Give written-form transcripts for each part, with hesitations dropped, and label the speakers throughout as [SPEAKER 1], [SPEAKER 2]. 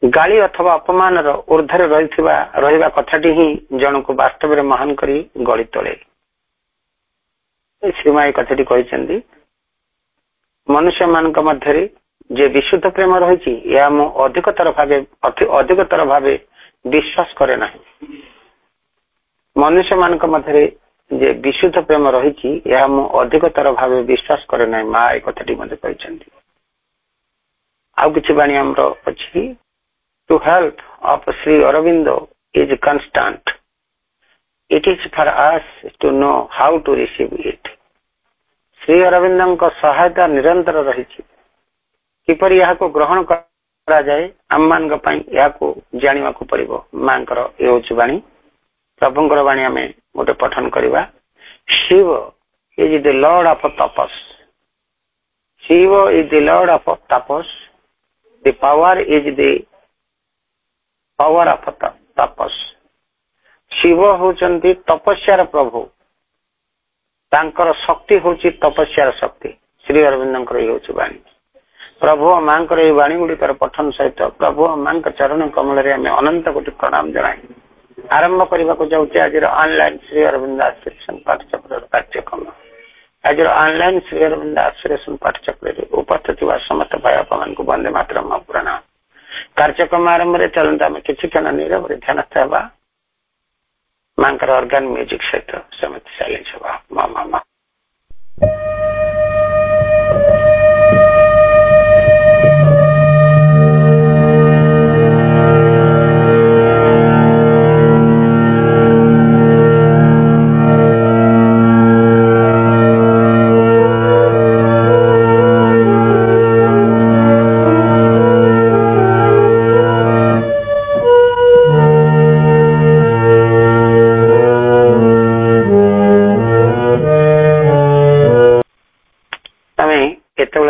[SPEAKER 1] गाली अथवा अपमान ऊर्धर रहिबा कथाटी ही जन को वास्तव में महान करी गली तोले। श्रीमाई कथाटी कहते मनुष्य मान मध्य जे विशुद्ध प्रेम रही यह मु अधिकतर भावे विश्वास करे ना। मनुष्य मान मध्य जे विशुद्ध प्रेम रही यह मु अधिकतर भावे विश्वास करे ना। माँ ए कथाटी मत कहते आउ कि बाणी आमर अच्छी to help of Shri Aurobindo is constant. It is for us to know how to receive it. Shri Arvind सहायता निरंतर रही किपर यह ग्रहण करा जाए आम मान जाना पड़ो। माँ ये बाणी प्रभुंर बाणी आम गोटे पठन करवा। Shiva is the lord of tapas. Shiva is the lord of tapas. The power is the power of tapas. Shiva होचंती तपस्यार प्रभु। तांकर शक्ति होची तपस्यार शक्ति। श्री अरविंद ये बाणी प्रभु माँ ये बाणी गुड़िकर पठन सहित प्रभु माँ चरण कमल आम अनंत कोटि प्रणाम जनाई आरंभ करने को जाऊे आज ऑनलाइन श्री अरविंद आश्रेशन पाठचक्र कार्यक्रम। आज ऑनलाइन श्री अरविंद आश्रेशन पाठचक्र उपस्थित समस्त भाई आप को वंदे मातरम प्रणाम। कार्यक्रम आरंभ में चलता आम किसी नीरव ध्यानस्थ होगा। माँ ऑर्गन म्यूजिक सहित समस्त साइलेंस होगा। माँ माँ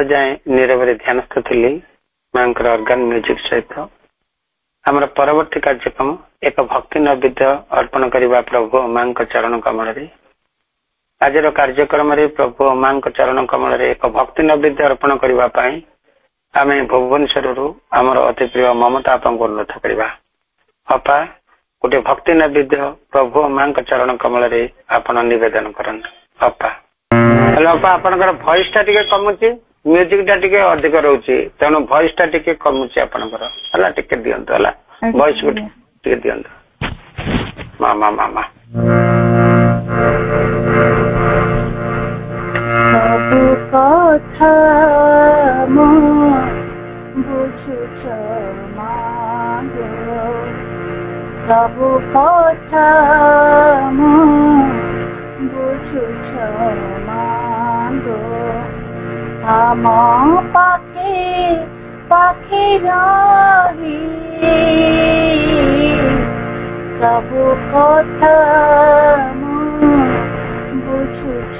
[SPEAKER 1] जाए नीरव ध्यानस्थ थी माँ ऑर्गन म्यूजिक सहित। आमर परवर्ती कार्यक्रम एक भक्ति नैवेद्य अर्पण करने प्रभु माँ चरण कमल। आज कार्यक्रम प्रभु माँ चरण कमल एक भक्ति नैवेद्य अर्पण करने आम भुवनेश्वर आमर अति प्रिय ममता आपा को अनुरोध करवा। अपा गोटे भक्ति नैवेद्य प्रभु माँ चरण कमल आपन निवेदन करन। अपा हेलो अपा आपनकर वॉइस टा टिके कमुची म्यूजिक टा टिके अधिक रहउची तेणु वॉइस टा टिके कमुची आपनकर हला टिके दियंतो हला वॉइस को टिके दियंतो। मामा मामा
[SPEAKER 2] सब कथा म बुझुछ मागो। सब कथा म बुझुछ मागो। आम पाखे पाखे रही सब कथा बुझुछ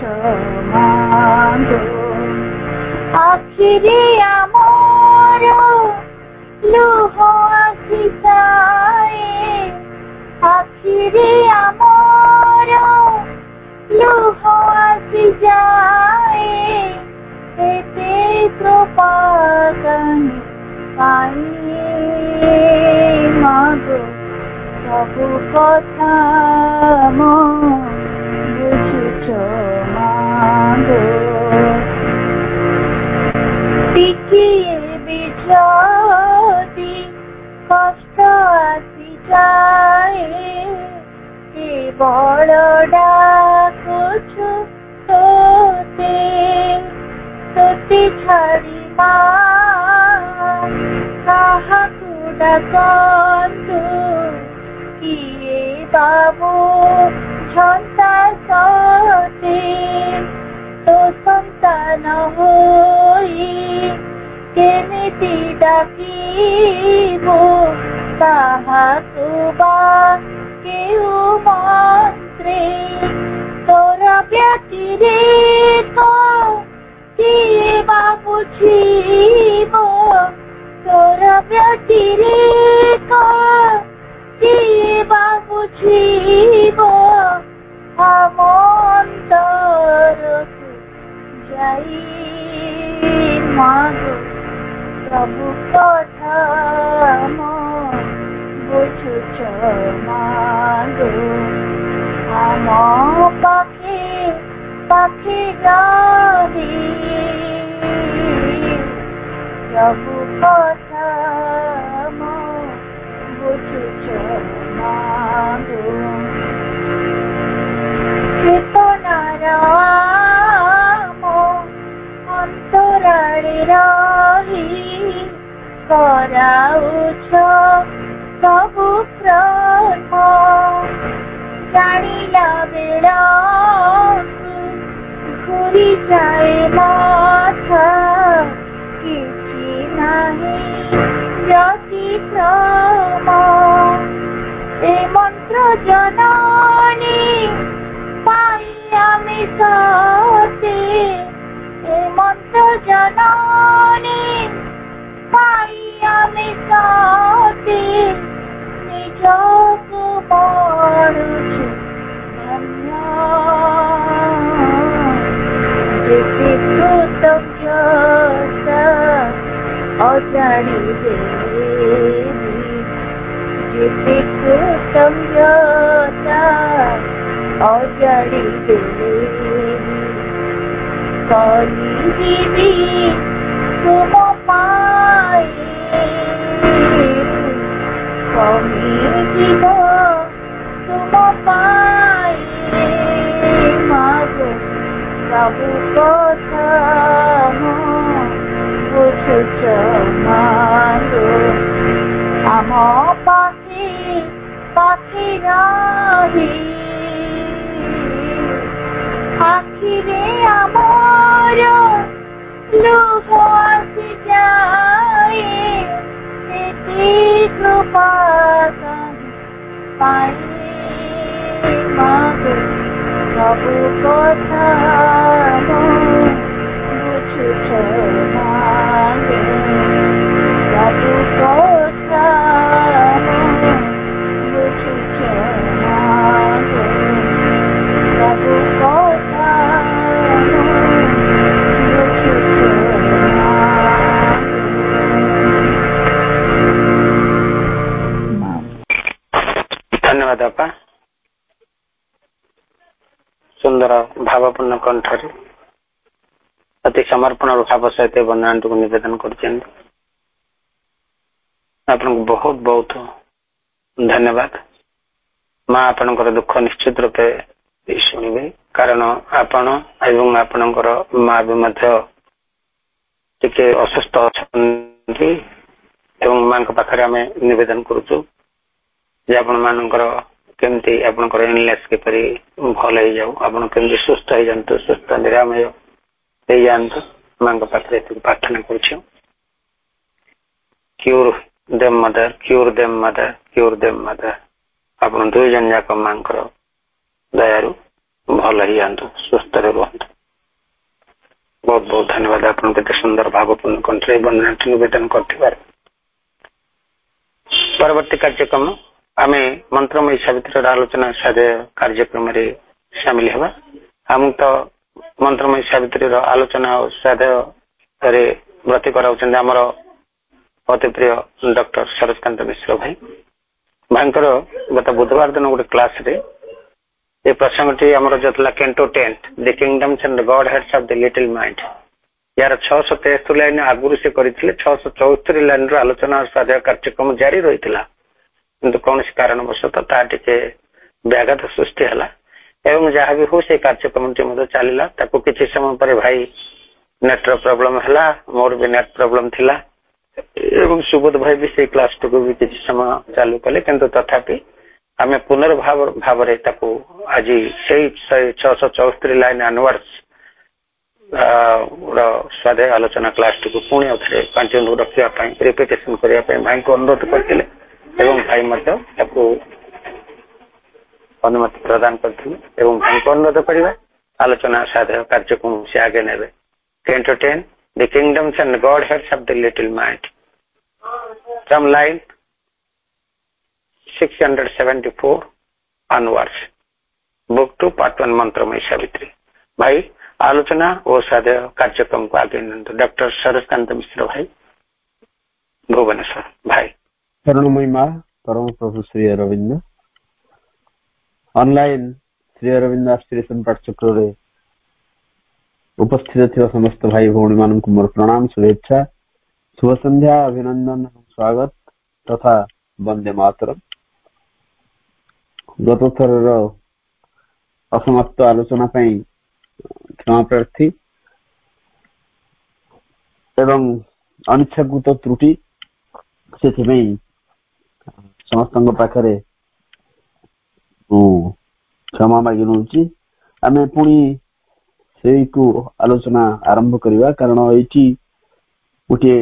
[SPEAKER 2] मागो। आखिरी आमर लुह आखि जाए। आखिरी आमर लुह आखि जाए। कृपा मागो सब कथा बुझुछ मागो। टिकिए बिजदी कष्ट आसी जाए। केवल डाकुछ तोते तोते छाड़ी काहाकु डाकन्तु। किए बाबू झंता सते तो संतान होई केमिति डाकिबो। ताहाकु बा केउ मंत्रे तोरा व्यतिरेक किए बाबू बुझिबो। तोरा व्यतिरेक किए बाबू बुझिबो। हम अंतरकु जाई मागो प्रभु कथा बुझुच मागो आम पाखे पाखे रही प्रभु कथा बुझुच मागो चेतनार अंतराळे रही कराउछ सबु कर्म जानिला बेला घुरी जाए माथा किछि नाही व्यतिक्रम ए मंत्र जननी पाई आमी सते ए मंत्र जननी पाई आमी सते निजକୁ मारुछु धन्य जेते कृतज्ञता अजाडी देवी जेते कृतज्ञता अजाडी देवी कलिदिबी तुम पाए कमिजिब तुम पाए मागो प्रभु कथा बुझुच मागो आम पाखे पाखे रही आखिरे आमर लुह आसी जाए कृपा पाए मागो प्रभु कथा बुझुछ मागो प्रभु कथा बुझुछ मागो प्रभु कथा
[SPEAKER 1] धन्यवाद आपा सुंदर भावपूर्ण कंठरे अति समर्पण भाव सहित बंदना को निवेदन कर बहुत बहुत धन्यवाद माँ आपणकर दुख निश्चित रूपे शुणवे कारण आपण एवं आपणकर माँ भी टिके असुस्थ अच्छा माँ पाखे आम निवेदन करुचु जे आपण मानकर केमती आपणकर इलनेस किपरि भल हो जाऊ आपण केमती सुस्थ हो जातु सुस्थ निरामय हो जातु माँ पाखे प्रार्थना कर cure them mother cure them mother cure them mother आपण दुई जन जाक माँ दयारु भल हो जातु सुस्थ रुहतु बहुत बहुत धन्यवाद आपन के सुंदर भावपूर्ण कंठे बंदना निवेदन कर परवर्ती कार्यक्रम आम मंत्रमयी सावित्री आलोचना साधे कार्यक्रम सामिल हवा हम तो मंत्रमयी सावित्री आलोचना साधे व्रती कराउछन हमर अति प्रिय डॉक्टर शरदकांत मिश्र भाई भाईकर गत बुधवार दिन गोटे क्लास रे ये प्रसंगटी आमर जो canto 10 the kingdoms and godheads of the little mind यार 673 लाइन आगुरी से करथिले 674 लाइन रो आलोचना साधे कार्यक्रम जारी रहितला किंतु कौन कारणवशतः ता टिके व्याघात सृष्टि है एवं जहाँ भी हो से कार्यक्रम चलला किसी समय पर भाई नेट प्रॉब्लम है मोर भी नेट प्रॉब्लम थिला एवं सुबोध भाई भी से क्लास को भी किसी समय चालू कले किंतु तथापि आम पुनर्भाव भाव आज से 674 लाइन आनवर्ड्स स्वाध्याय आलोचना क्लास टी पुणी थे कंटिन्यू रखापी रिपिटेशन करने भाई को अनुरोध करते एवं भाई अनुमति प्रदान करते भाई को अनुरोध करवा आलोचना साध्य कार्यक्रम से आगे ने entertain the kingdoms and godheads of the little mind from line 674 onwards book 2 part 1 मंत्रमयी सावित्री भाई आलोचना और साध्य कार्यक्रम को आगे नियंतु। डॉक्टर शरदकांत मिश्र भाई, भुवनेश्वर भाई।
[SPEAKER 3] करुणमयी माँ परम प्रभु श्री अरविंद ऑनलाइन श्री अरविंद एस्पिरेशन पाठचक्र रे उपस्थित थिबा समस्त भाई भौणी मानन को मोर प्रणाम, शुभेच्छा, शुभ संध्या, अभिनंदन, स्वागत तथा वंदे मातरम। गत थर असमाप्त आलोचना पई क्षमा प्रार्थी एवं अनिच्छाकृत त्रुटि से समस्त पाखे क्षमा मागी नौची। आम पुणी से आलोचना आरंभ करवा, कारण ये गोटे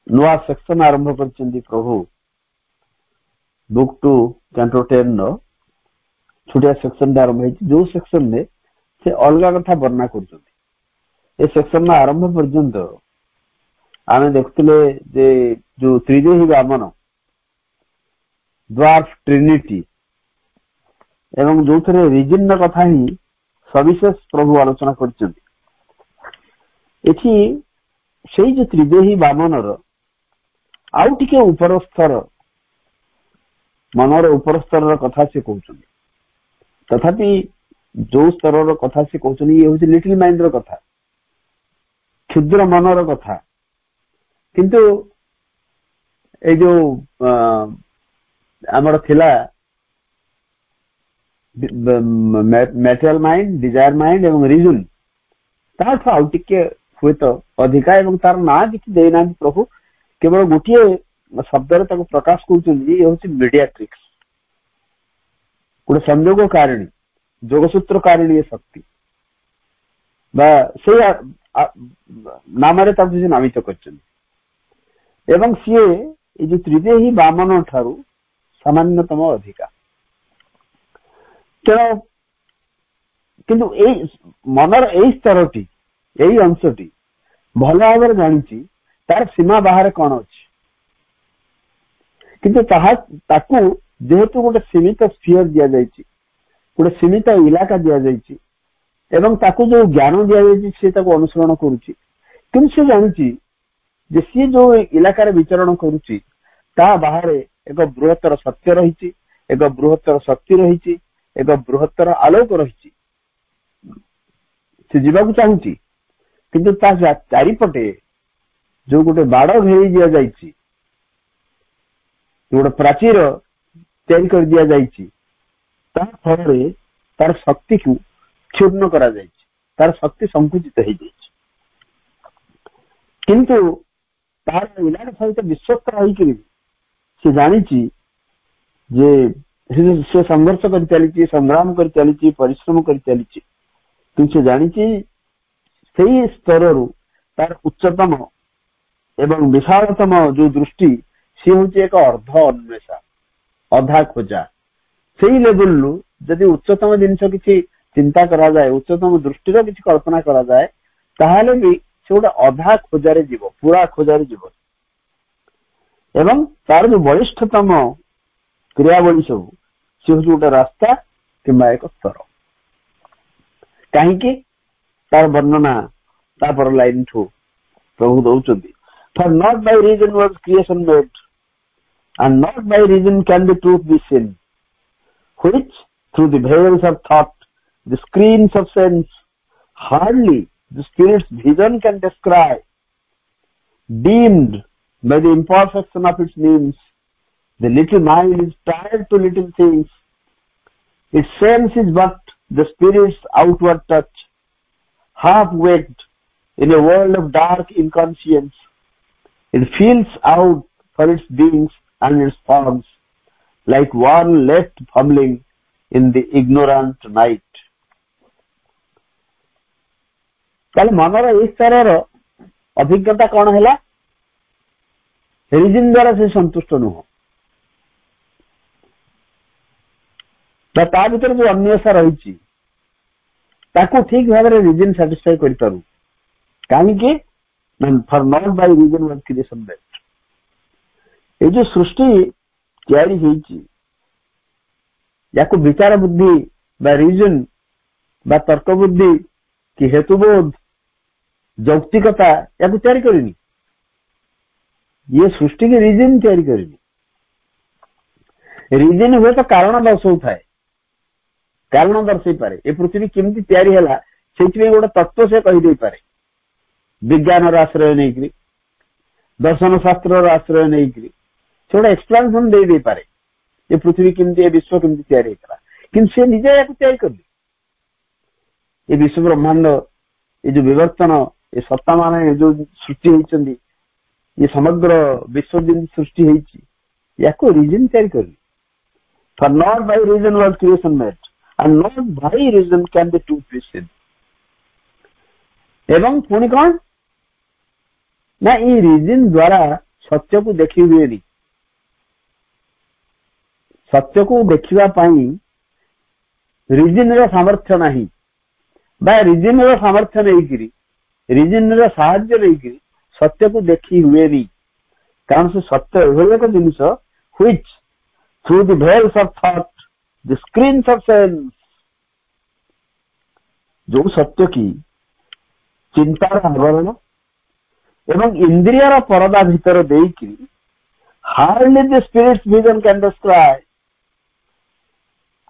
[SPEAKER 3] नुआ सेक्शन आरंभ कर प्रभु बुक टू कैंटो 10 छोटिया सेक्शन आरंभ है, जो सेक्शन में से अलग कथा वर्णना कर सेक्शन आरंभ पर्यंत आम देखुले जे जो त्रिदेही वामन द्वार्फ ट्रिनिटी एवं जो थे रिजिन कथा ही सविशेष प्रभु आलोचना कर जो त्रिदेही वामनर आउ टिके उपरस्तर मनर उपरस्तर कथा से कहते, तथापि जो स्तर कथा से कहते ये हूँ लिटिल माइंड कथा, क्षुद्र मनर कथा। किंतु ए जो आमर थिला मैटेरियल माइंड, डिजायर माइंड एवं रिजन ताठ आउ टिके हुए तो अधिका एवं तार ना किसी देना प्रभु केवल गोटे शब्द प्रकाश कर मीडियाट्रिक्स, गोटे संयोग कारिणी, जोगसूत्र कारिणी शक्ति से नाम नामित कर सी जो त्रिदेही वामन ठारू सामान्यतम अधिका। तेणु किंतु मनर यही स्तरटी यही अंशटी भल भाव जानी तार सीमा बाहर कौन अच्छी, किंतु ताकू जेहेतु गोटे सीमित स्फीयर दि जाइए, गोटे सीमित इलाका दि जाइए एवं ताकू जो ज्ञान दि जाइए सी अनुसरण करुच्ची, किंतु से जानी जे सी जो इलाकार विचरण करुच्ची ता बाहर एक बृहत्तर सत्य रही, एक बृहत्तर शक्ति रही, एक बृहत्तर आलोक रही, से जीवाकू चाहूची, किंतु ता चारिपटे जो गोटे बाड़ घेरी दि जाइए, गोटे प्राचीर तैयारी कर दिया जाइए, फल तार शक्ति को क्षुण्ण करा जाइए, तार शक्ति संकुचित हो जाइए। किंतु तार इलाका सहित विश्वस्त रही से जानी से संघर्ष कर चली, संग्राम कर चली, परिश्रम कर चली, किंतु से जानी से स्तर तार उच्चतम एवं विशालतम जो दृष्टि सी हूँ एक अर्ध अन्वेषा, अधा खोजा। से लेवल रु जदि उच्चतम जिनस किसी चिंता करा जाए, उच्चतम दृष्टिर किसी कल्पना करा जाए, ताहले भी से गोटे अधा खोजार जीव, पूरा खोजार जीव एवं तार जो वरिष्ठतम क्रियावली सब सी हूँ गोटे रास्ता किंबा एक स्तर। कहीं तार वर्णना तापर लाइन ठू प्रभु दौरान For not by reason was creation made, and not by reason can the truth be seen, which through the veils of thought, the screens of sense, hardly the spirit's vision can descry. Deemed by the imperfection of its means, the little mind is tied to little things. Its sense is but the spirit's outward touch, half waked in a world of dark inconscience. It feels out for its beings and its forms, like one left fumbling in the ignorant night. मनर इस स्तर अभिज्ञता कौन है? Region द्वारा से संतुष्ट नुह, ता भीतर जो अन्वेषा रही ठीक भाव में रिजन साटिस्फाई करूँ कहीं for not by reason was creation made. ये जो सृष्टि तैयारी या विचार बुद्धि बा रीजन बा तर्क बुद्धि कि हेतुबोध ଯୌକ୍ତିକତା ୟାକୁ ତିଆରି କରିନି, ଇଏ ସୃଷ୍ଟି କି ରିଜିନ ତିଆରି କରିନି। ରିଜିନ ହୁଏ ତ କାରଣ ଦର୍ଶଉଥାଏ, କାରଣ ଦର୍ଶେଇ ପାରେ ଏ ପୃଥିବୀ କେମିତି ତିଆରି ହେଲା, ସେଇଥିପାଇଁ ଗୋଟେ ତତ୍ତ୍ୱ ସେ କହିଦେଇପାରେ, ବିଜ୍ଞାନର ଆଶ୍ରୟ ନେଇକିରି, ଦର୍ଶନ ଶାସ୍ତ୍ରର ଆଶ୍ରୟ ନେଇକିରି ସେ ଗୋଟେ ଏକ୍ସପ୍ଲାନେସନ ଦେଇପାରେ ଏ ପୃଥିବୀ କେମିତି, ଏ ବିଶ୍ୱ କେମିତି ତିଆରି ହେଇଥିଲା। କିନ୍ତୁ ସେ ନିଜେ ୟାକୁ ତିଆରି କଲେ। ଏ ବିଶ୍ୱ ବ୍ରହ୍ମାଣ୍ଡ, ଏ ଯୋଉ ବିବର୍ତ୍ତନ, ଏ ସତ୍ତା ମାନେ ଯୋଉ ସୃଷ୍ଟି ହେଇଛନ୍ତି, ये समग्र विश्व जिन सृष्टि होती याको रीजन तैयारी करनी। For not by reason was creation made, and not by reason can the truth be seen. एवं पुणी कौन ना ये रीजन द्वारा सत्य को देखी हुए नहीं, सत्य को देखिवा पाई रीजन रो सामर्थ्य नहीं, बा रीजन रो सामर्थ्य नहीं करी, रीजन रो साहाय्य नहीं करी सत्य को देखी हुए नहीं। कारण से सत्य एभली एक जिनिस which through the veils of thought, the screens of sense, जो सत्य की चिंतार आवरण एवं इंद्रियर परदा भीतर देकी hardly the spirit's vision can describe,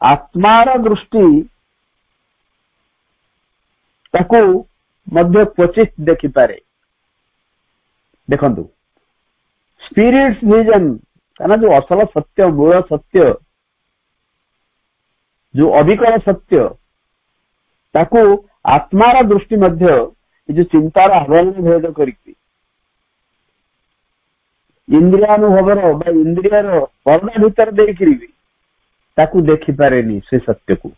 [SPEAKER 3] आत्मार दृष्टि ताकू मध्य क्वचित देखी पारे। देखंतु स्पिरिट्स विजन कहना जो असल सत्य, मूल सत्य, जो अविकल सत्य, ताकू आत्मार दृष्टि मध्य जो चिंतार आवरण भेद करके इंद्रियानुभवर बा इंद्रियर पर्दा भीतर देकरी ताकू देखी पारेनी से सत्य को।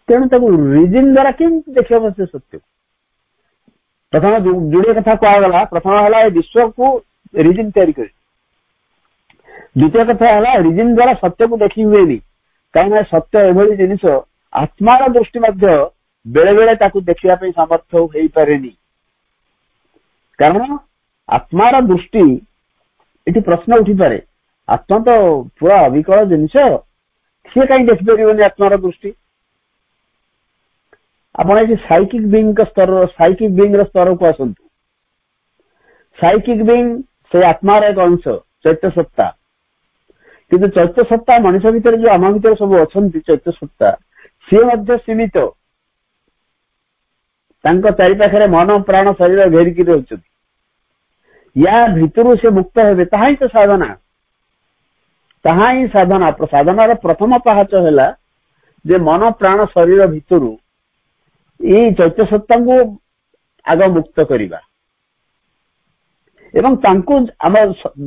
[SPEAKER 3] तेणु ताकू रीजन द्वारा केमती देखा से सत्य को। प्रथम जोड़े कथा कहगला, प्रथम है विश्व को रीजन तैयारी कर, द्वितीय कथा है रीजन द्वारा सत्य को देखी हुए नहीं। कहीं सत्य एभली जिनिस आत्मार दृष्टि मध्य बेले बेले ताकू देखिया पे सामर्थ्य हो पारेनी। कारण आत्मार दृष्टि ये प्रश्न उठी पारे, आत्मा तो पूरा अविकल जिनिस, सी कहीं देखिपर आत्मार दृष्टि। आपण ये साइकिक बीइंग स्तर, साइकिक बीइंग स्तर को आसतु। साइकिक बीइंग से आत्मार एक अंश, चैत्य सत्ता। किंतु चैत्य सत्ता मनुष्य भीतर जो आम भीतर सब अच्छा चैत्य सत्ता सी मध्य सीमित, चारि पाखे मन प्राण शरीर घेरिकी रही, या भितर से मुक्त हे, ताहा ही तो साधना, ताहा ही साधना। साधनार प्रथम पाहाच है जे मन प्राण शरीर भितर ये चैत्य सत्ता को आग मुक्त करवा एवं तांको आम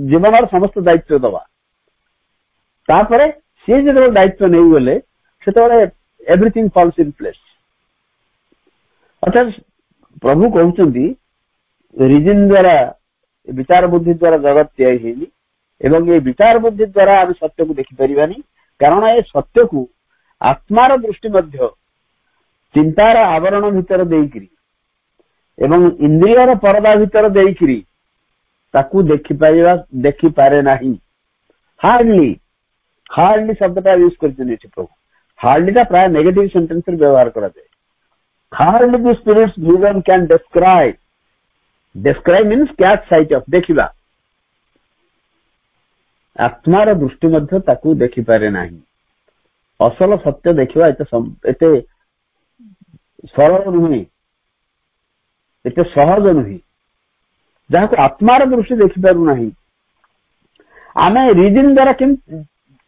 [SPEAKER 3] जीवन समस्त दायित्व दवा। तापरे सी जो दायित्व नहीं गले से एवरीथिंग फॉल्स इन प्लेस। अर्थात प्रभु कहते रीजन द्वारा विचार बुद्धि द्वारा जगत तैयारी एवं ये विचार बुद्धि द्वारा आम सत्य को देखिपारानी। कारण ये सत्य को आत्मार दृष्टि मध्य चिंतार आवरण भीतर देकरी एवं इंद्रियर परदा भीतर देकरी ताकू देखी पारे नहीं। हार्डली, हार्डली शब्दटा यूज करछन प्रभु। हार्डलीटा प्राय नेगेटिव सेंटेंस रे व्यवहार करा जाए। Hardly the spirit's vision can describe, describe means catch sight of, देखिबा। आत्मार दृष्टि मध्य ताकू देखी पारे नहीं। असल सत्य देखिबा एते सरल नुहे, एते सहज नुहे, जहाँ को आत्मार दृष्टि देखिपारू नहीं। आम रिजन द्वारा केम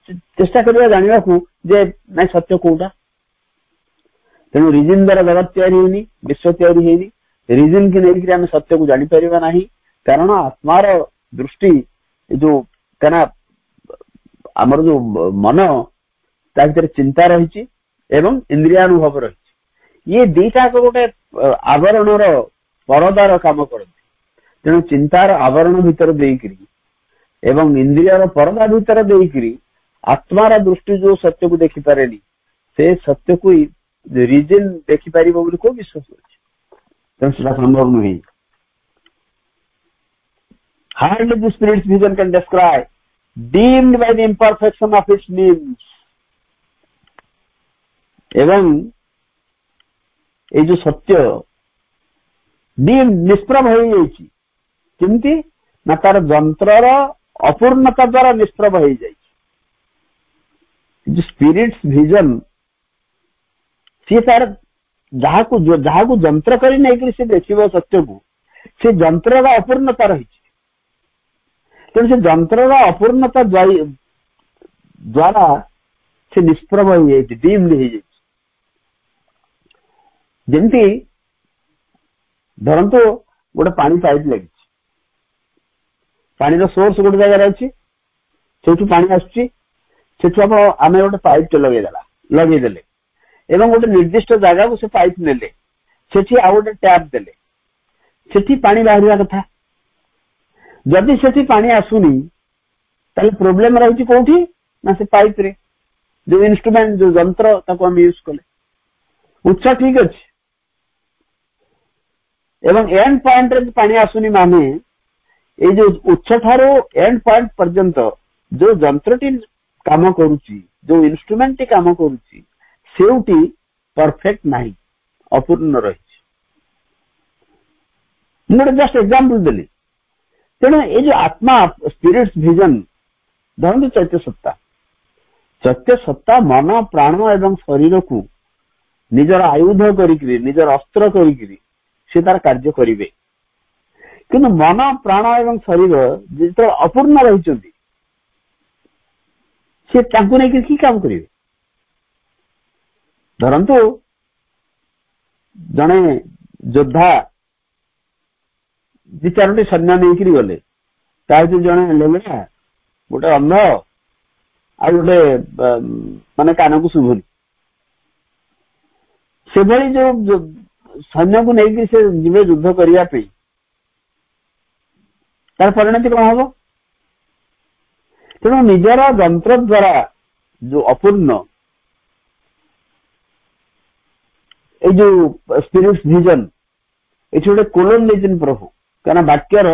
[SPEAKER 3] चेष्टा करवा जानिबा को जे नहीं सत्य कोटा। तेणु रिजन द्वारा जगत तैयारी होनी, विश्व तैयारी होनी, रिजन की नहीं आम सत्य को जानी पारिबा नहीं। कारण आत्मार दृष्टि जो कहना आमर जो मन ता भीतर चिंता रही एवं इंद्रियानुभव रही, ये दीटा को गोटे आवरणर परदार काम करती। तेणु चिंतार आवरण भीतर देकरी एवं इंद्रियर परदा भीतर देकरी आत्मार दृष्टि जो सत्य को देखी पारेनी से सत्य को रिजन देखी पार को विश्वास अच्छे संभव नुहे। Hardly the spirit's vision can describe, deemed by the imperfection of its means. एवं ଏଇ ଯୋଉ ସତ୍ୟ ନିଷ୍ପ୍ରଭ ହେଇଯାଇଛି କେମିତି ନା ତାର ଯନ୍ତ୍ରର ଅପୂର୍ଣ୍ଣତା ଦ୍ୱାରା ନିଷ୍ପ୍ରଭ ହେଇଯାଇଛି। ସ୍ପିରିଟ୍ସ ଭିଜନ ସିଏ ତାର ଯାହାକୁ ଯନ୍ତ୍ର କରି ନେଇକରି ସେ ଦେଖିବ ସତ୍ୟକୁ, ସେ ଯନ୍ତ୍ରର ଅପୂର୍ଣ୍ଣତା ରହିଛି। ତେଣୁ ସେ ଯନ୍ତ୍ରର ଅପୂର୍ଣ୍ଣତା ଦ୍ୱାରା ସେ ନିଷ୍ପ୍ରଭ ହେଇଯାଇଛି, ଡିମ୍ଡ ହେଇଯାଇଛି। ଯେମିତି ଧରନ୍ତୁ ଗୋଟେ ପାଣି ପାଇପ୍ ଲାଗିଛି, ପାଣିର ସୋର୍ସ ଗୋଟେ ଜାଗାରେ ଅଛି, ସେଇଠୁ ପାଣି ଆସୁଛି, ସେଠୁ ଆମେ ଗୋଟେ ପାଇପ୍ ଟେ ଲଗେଇଦେଲେ ଏବଂ ଗୋଟେ ନିର୍ଦ୍ଦିଷ୍ଟ ଜାଗାକୁ ସେ ପାଇପ୍ ନେଲେ, ସେଠି ଆଉ ଗୋଟେ ଟ୍ୟାପ୍ ଦେଲେ, ସେଠି ପାଣି ବାହାରିବା କଥା। ଯଦି ସେଠି ପାଣି ଆସୁନି ତାହେଲେ ପ୍ରୋବ୍ଲେମ ରହିଛି କୋଉଠି ନା ସେ ପାଇପ୍ ରେ, ଯୋଉ ଇନଷ୍ଟ୍ରୁମେଣ୍ଟ ଯୋଉ ଯନ୍ତ୍ର ତାକୁ ଆମେ ୟୁଜ କଲେ। ଉତ୍ସ ଠିକ ଅଛି ଏବଂ ଏଣ୍ଡ ପଏଣ୍ଟ ରେ ପାଣି ଆସୁନି ମାନେ ଏଇ ଯୋଉ ଉତ୍ସ ଠାରୁ ଏଣ୍ଡ ପଏଣ୍ଟ ପର୍ଯ୍ୟନ୍ତ ଯୋଉ ଯନ୍ତ୍ରଟି କାମ କରୁଛି, ଯୋଉ ଇନଷ୍ଟ୍ରୁମେଣ୍ଟଟି କାମ କରୁଛି, ସେଉଟି ପରଫେକ୍ଟ ନାହିଁ, ଅପୂର୍ଣ୍ଣ ରହିଛି। ମୁଁ ଗୋଟେ ଜଷ୍ଟ ଏକ୍ସାମ୍ପଲ ଦେଲି। ତେଣୁ ଏଇ ଯୋଉ ଆତ୍ମା ସ୍ପିରିଟ୍ସ ଭିଜନ, ଧରନ୍ତୁ ଚୈତ୍ୟ ସତ୍ତା ମନ ପ୍ରାଣ ଏବଂ ଶରୀରକୁ ନିଜର ଆୟୁଧ କରିକିରି, ନିଜର ଅସ୍ତ୍ର କରିକିରି ସେ ତାର କାର୍ଯ୍ୟ କରିବେ। କିନ୍ତୁ ମନ ପ୍ରାଣ ଏବଂ ଶରୀର ଯେତେବେଳେ ଅପୂର୍ଣ୍ଣ ରହିଛନ୍ତି, ସେ ତାଙ୍କୁ ନେଇକି କି କାମ କରିବେ? ଧରନ୍ତୁ ଜଣେ ଯୋଦ୍ଧା 2-4ଟି ସୈନ୍ୟ ନେଇକରି ଗଲେ, ତା ଭିତରୁ ଜଣେ ଲେଙ୍ଗା, ଗୋଟେ ଅନ୍ଧ, ଆଉ ଗୋଟେ ମାନେ କାନକୁ ଶୁଭୁନି। ସେଭଳି ଯୋଉ ସୈନ୍ୟକୁ ନେଇକି ସେ ଯିବେ ଯୁଦ୍ଧ କରିବା ପାଇଁ, ତାର ପରିଣତି କଣ ହବ? ତେଣୁ ନିଜର ଯନ୍ତ୍ର ଦ୍ୱାରା ଯୋଉ ଅପୂର୍ଣ୍ଣ, ଏଇ ଯୋଉ ସ୍ପିରିଟ୍ସ ଭିଜନ, ଏଠି ଗୋଟେ କୋଲନ ଦେଇଛନ୍ତି ପ୍ରଭୁ, କାରଣ ବାକ୍ୟର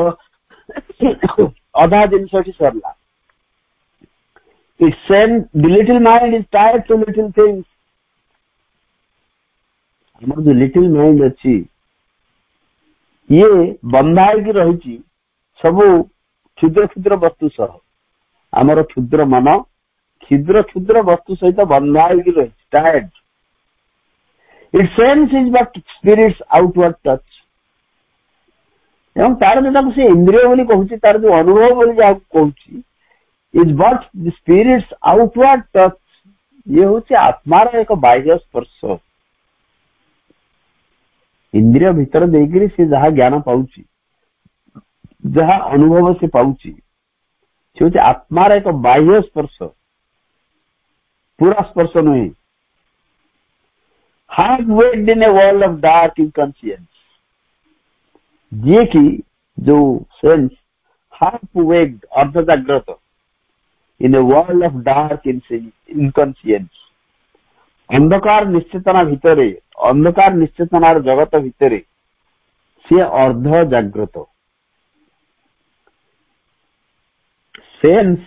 [SPEAKER 3] ଅଧା ଜିନିଷ ଏଠି ସରିଲା। It's saying the little mind is tied to little things. ଆମର ଯୋଉ ଲିଟିଲ ମାଇଣ୍ଡ ଅଛି, ଇଏ ବନ୍ଧା ହେଇକି ରହିଛି ସବୁ କ୍ଷୁଦ୍ର କ୍ଷୁଦ୍ର ବସ୍ତୁ ସହ। ଆମର କ୍ଷୁଦ୍ର ମନ କ୍ଷୁଦ୍ର କ୍ଷୁଦ୍ର ବସ୍ତୁ ସହିତ ବନ୍ଧା ହେଇକି ରହିଛି, tied. Its sense is but spirits outward touch. ଏବଂ ତାର ଯୋଉଟାକୁ ସେ ଇନ୍ଦ୍ରିୟ ବୋଲି କହୁଛି, ତାର ଯୋଉ ଅନୁଭବ ବୋଲି ଯାହାକୁ କହୁଛି, is but the spirits outward touch. ଇଏ ହଉଛି ଆତ୍ମାର ଏକ ବାହ୍ୟ ସ୍ପର୍ଶ। ଇନ୍ଦ୍ରିୟ ଭିତର ଦେଇକିରି ସେ ଯାହା ଜ୍ଞାନ ପାଉଛି, ଯାହା ଅନୁଭବ ସେ ପାଉଛି, ସେ ହଉଛି ଆତ୍ମାର ଏକ ବାହ୍ୟ ସ୍ପର୍ଶ, ପୁରା ସ୍ପର୍ଶ ନୁହେଁ। half waked in a world of dark inconscience. ଯିଏ କି ଯୋଉ ସେନ୍ସ half waked, ଅର୍ଦ୍ଧ ଜାଗ୍ରତ, in a world of dark inconscience, ଅନ୍ଧକାର ନିଶ୍ଚେତନା ଭିତରେ, ଅନ୍ଧକାର ନିଶ୍ଚେତନାର ଜଗତ ଭିତରେ ସିଏ ଅର୍ଦ୍ଧ ଜାଗ୍ରତ। ସେନ୍ସ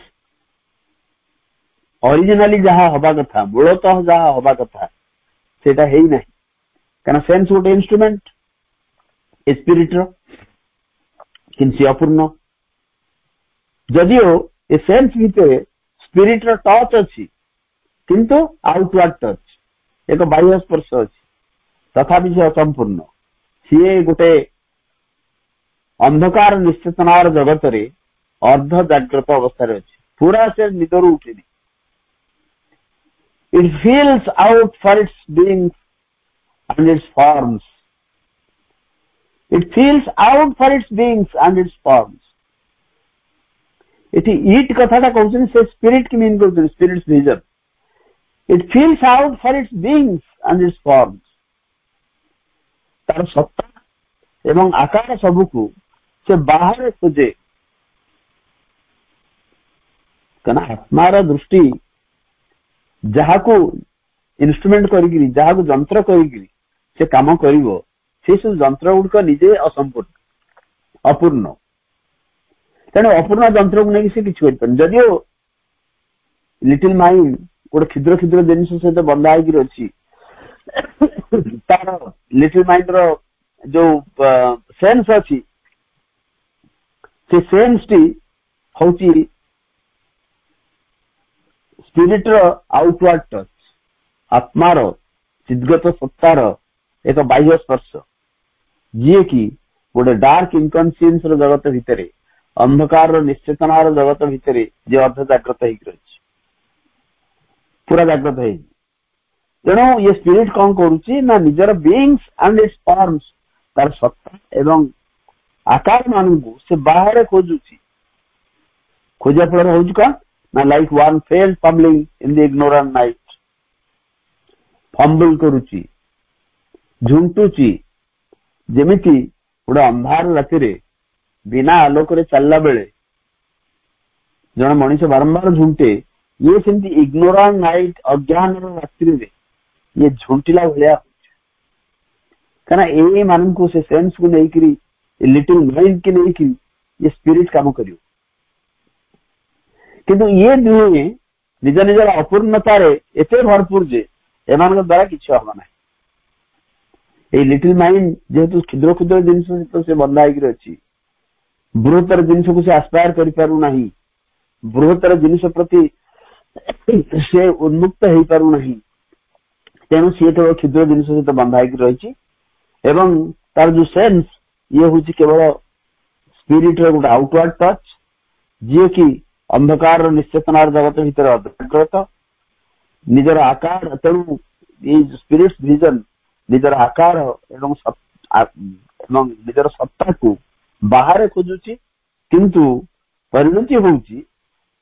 [SPEAKER 3] ଅରିଜିନାଲି ଯାହା ହବା କଥା, ମୂଳତଃ ଯାହା ହବା କଥା, ସେଇଟା ହେଇନାହିଁ। କାରଣ ସେନ୍ସ ଗୋଟେ ଇନଷ୍ଟ୍ରୁମେଣ୍ଟ ସ୍ପିରିଟର, କିନ୍ତୁ ସେ ଅପୂର୍ଣ୍ଣ। ଯଦିଓ ଏ ସେନ୍ସ ଭିତରେ ସ୍ପିରିଟର ଟଚ୍ ଅଛି, କିନ୍ତୁ ଆଉଟୱାର୍ଡ ଟଚ୍, ଏକ ବାହ୍ୟ ସ୍ପର୍ଶ ଅଛି, ତଥାପି ସେ ଅସମ୍ପୂର୍ଣ୍ଣ। ସିଏ ଗୋଟେ ଅନ୍ଧକାର ନିଶ୍ଚେତନାର ଜଗତରେ ଅର୍ଦ୍ଧ ଜାଗ୍ରତ ଅବସ୍ଥାରେ ଅଛି, ପୁରା ସେ ନିଦରୁ ଉଠିନି। It feels out for its beings and its forms. It feels out for its beings and its forms. ଏଠି ଇଟ୍ କଥାଟା କହୁଛନ୍ତି, ସେ ସ୍ପିରିଟ କି ମିନ୍ କରୁଛନ୍ତି, Spirits vision. It feels out for its beings and its forms. ତାର ସତ୍ତା ଏବଂ ଆକାର ସବୁକୁ ସେ ବାହାରେ ଖୋଜେ। କାରଣ ଆତ୍ମାର ଦୃଷ୍ଟି ଯାହାକୁ ଇନଷ୍ଟ୍ରୁମେଣ୍ଟ କରିକିରି, ଯାହାକୁ ଯନ୍ତ୍ର କରିକିରି ସେ କାମ କରିବ, ସେ ସବୁ ଯନ୍ତ୍ର ଗୁଡିକ ନିଜେ ଅସମ୍ପୂର୍ଣ୍ଣ, ଅପୂର୍ଣ୍ଣ। ତେଣୁ ଅପୂର୍ଣ୍ଣ ଯନ୍ତ୍ରକୁ ନେଇକି ସେ କିଛି କରିପାରୁନି। ଯଦିଓ ଲିଟିଲ ମାଇଣ୍ଡ ଗୋଟେ କ୍ଷୁଦ୍ର କ୍ଷୁଦ୍ର ଜିନିଷ ସହିତ ବନ୍ଧା ହେଇକିରି ଅଛି, तार लिटिल माइंड रो जो सेंस अच्छी से सेंस टी होची स्पिरिट रो आउटवर्ड टच आत्मार चिद्गत सत्तार एक बाह्य स्पर्श जी कि गोटे डार्क इनकनसीएंस रो जगत भितर अंधकार निश्चेतनार जगत भितर जे अर्ध जाग्रत होगी पूरा जाग्रत है तेणु ये स्पिरिट कौन करुच्ची ना निजर बीइंग्स एंड इट्स फॉर्म्स तार सत्ता एवं आकार मानू से बाहर खोजुची खोजा फल हो ना like one failed fumbling in the ignorant night fumble करुची झुंटुची जेमिति गोटे अंधार राति बिना आलोक चलला बेले जन मनीष बारंबार झुंटे ये सेमती इग्नोरेंट नाइट अज्ञान रात्रि रे ये झुंटिला भाया कहना ए मान को से सेंस को नहीं लिटिल माइंड की नहीं ये स्पिरिट काम करियो किंतु ये दुहे निज निजर अपूर्णतार एते भरपूर जे एमान द्वारा किसी हम ना ये लिटिल माइंड जेहेतु क्षुद्र क्षुद्र जिन सहित से बंधा अच्छी बृहत्तर जिन को से आस्पायर कर बृहत्तर जिन प्रति से उन्मुक्त हो पारु नहीं तेणु सी केवल क्षुद्र जिन सहित बंधा रही तार जो सेंस ये हूँ केवल स्पिरिट रो गोटे आउटवर्ड टच जी कि अंधकार निश्चेतनार जगत भितर अग्रत निजर आकार तेणु ये स्पिरिट विजन निजर आकार एवं निजर सत्ता को बाहर खोजुची किंतु परिणति होउची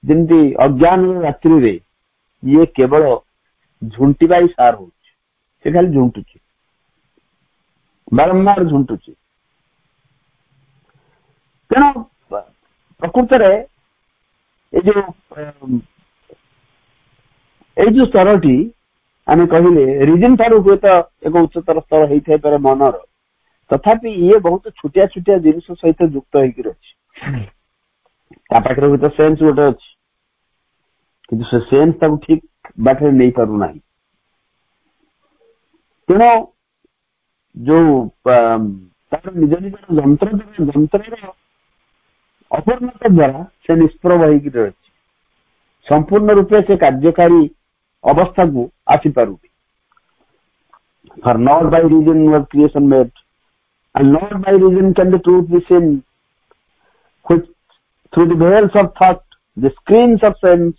[SPEAKER 3] जमती अज्ञान रात्रि रे ये केवल झुंटिबा ही सार होउची से खाली झुंटुची बारंबार झुंटुची तेणु प्रकृत जो स्तरटी आम कहले रिजन ठारू हुए तो एक उच्चतर स्तर होता पारे मनर तथापि ये बहुत छुटिया छुटिया जिन सहित युक्त होकर पाखे भी तो सेन्स गोटे अच्छी कि से सेन्स ठीक बाटे नहीं पारना तेणु जो तार निज निज जंत्र अपूर्णता द्वारा से निष्प्रभ होकर संपूर्ण रूपे से कार्यकारी अवस्था को आसीपार for not by reason was creation made and not by reason can the truth be seen, which through the veils of thought, the screens of sense,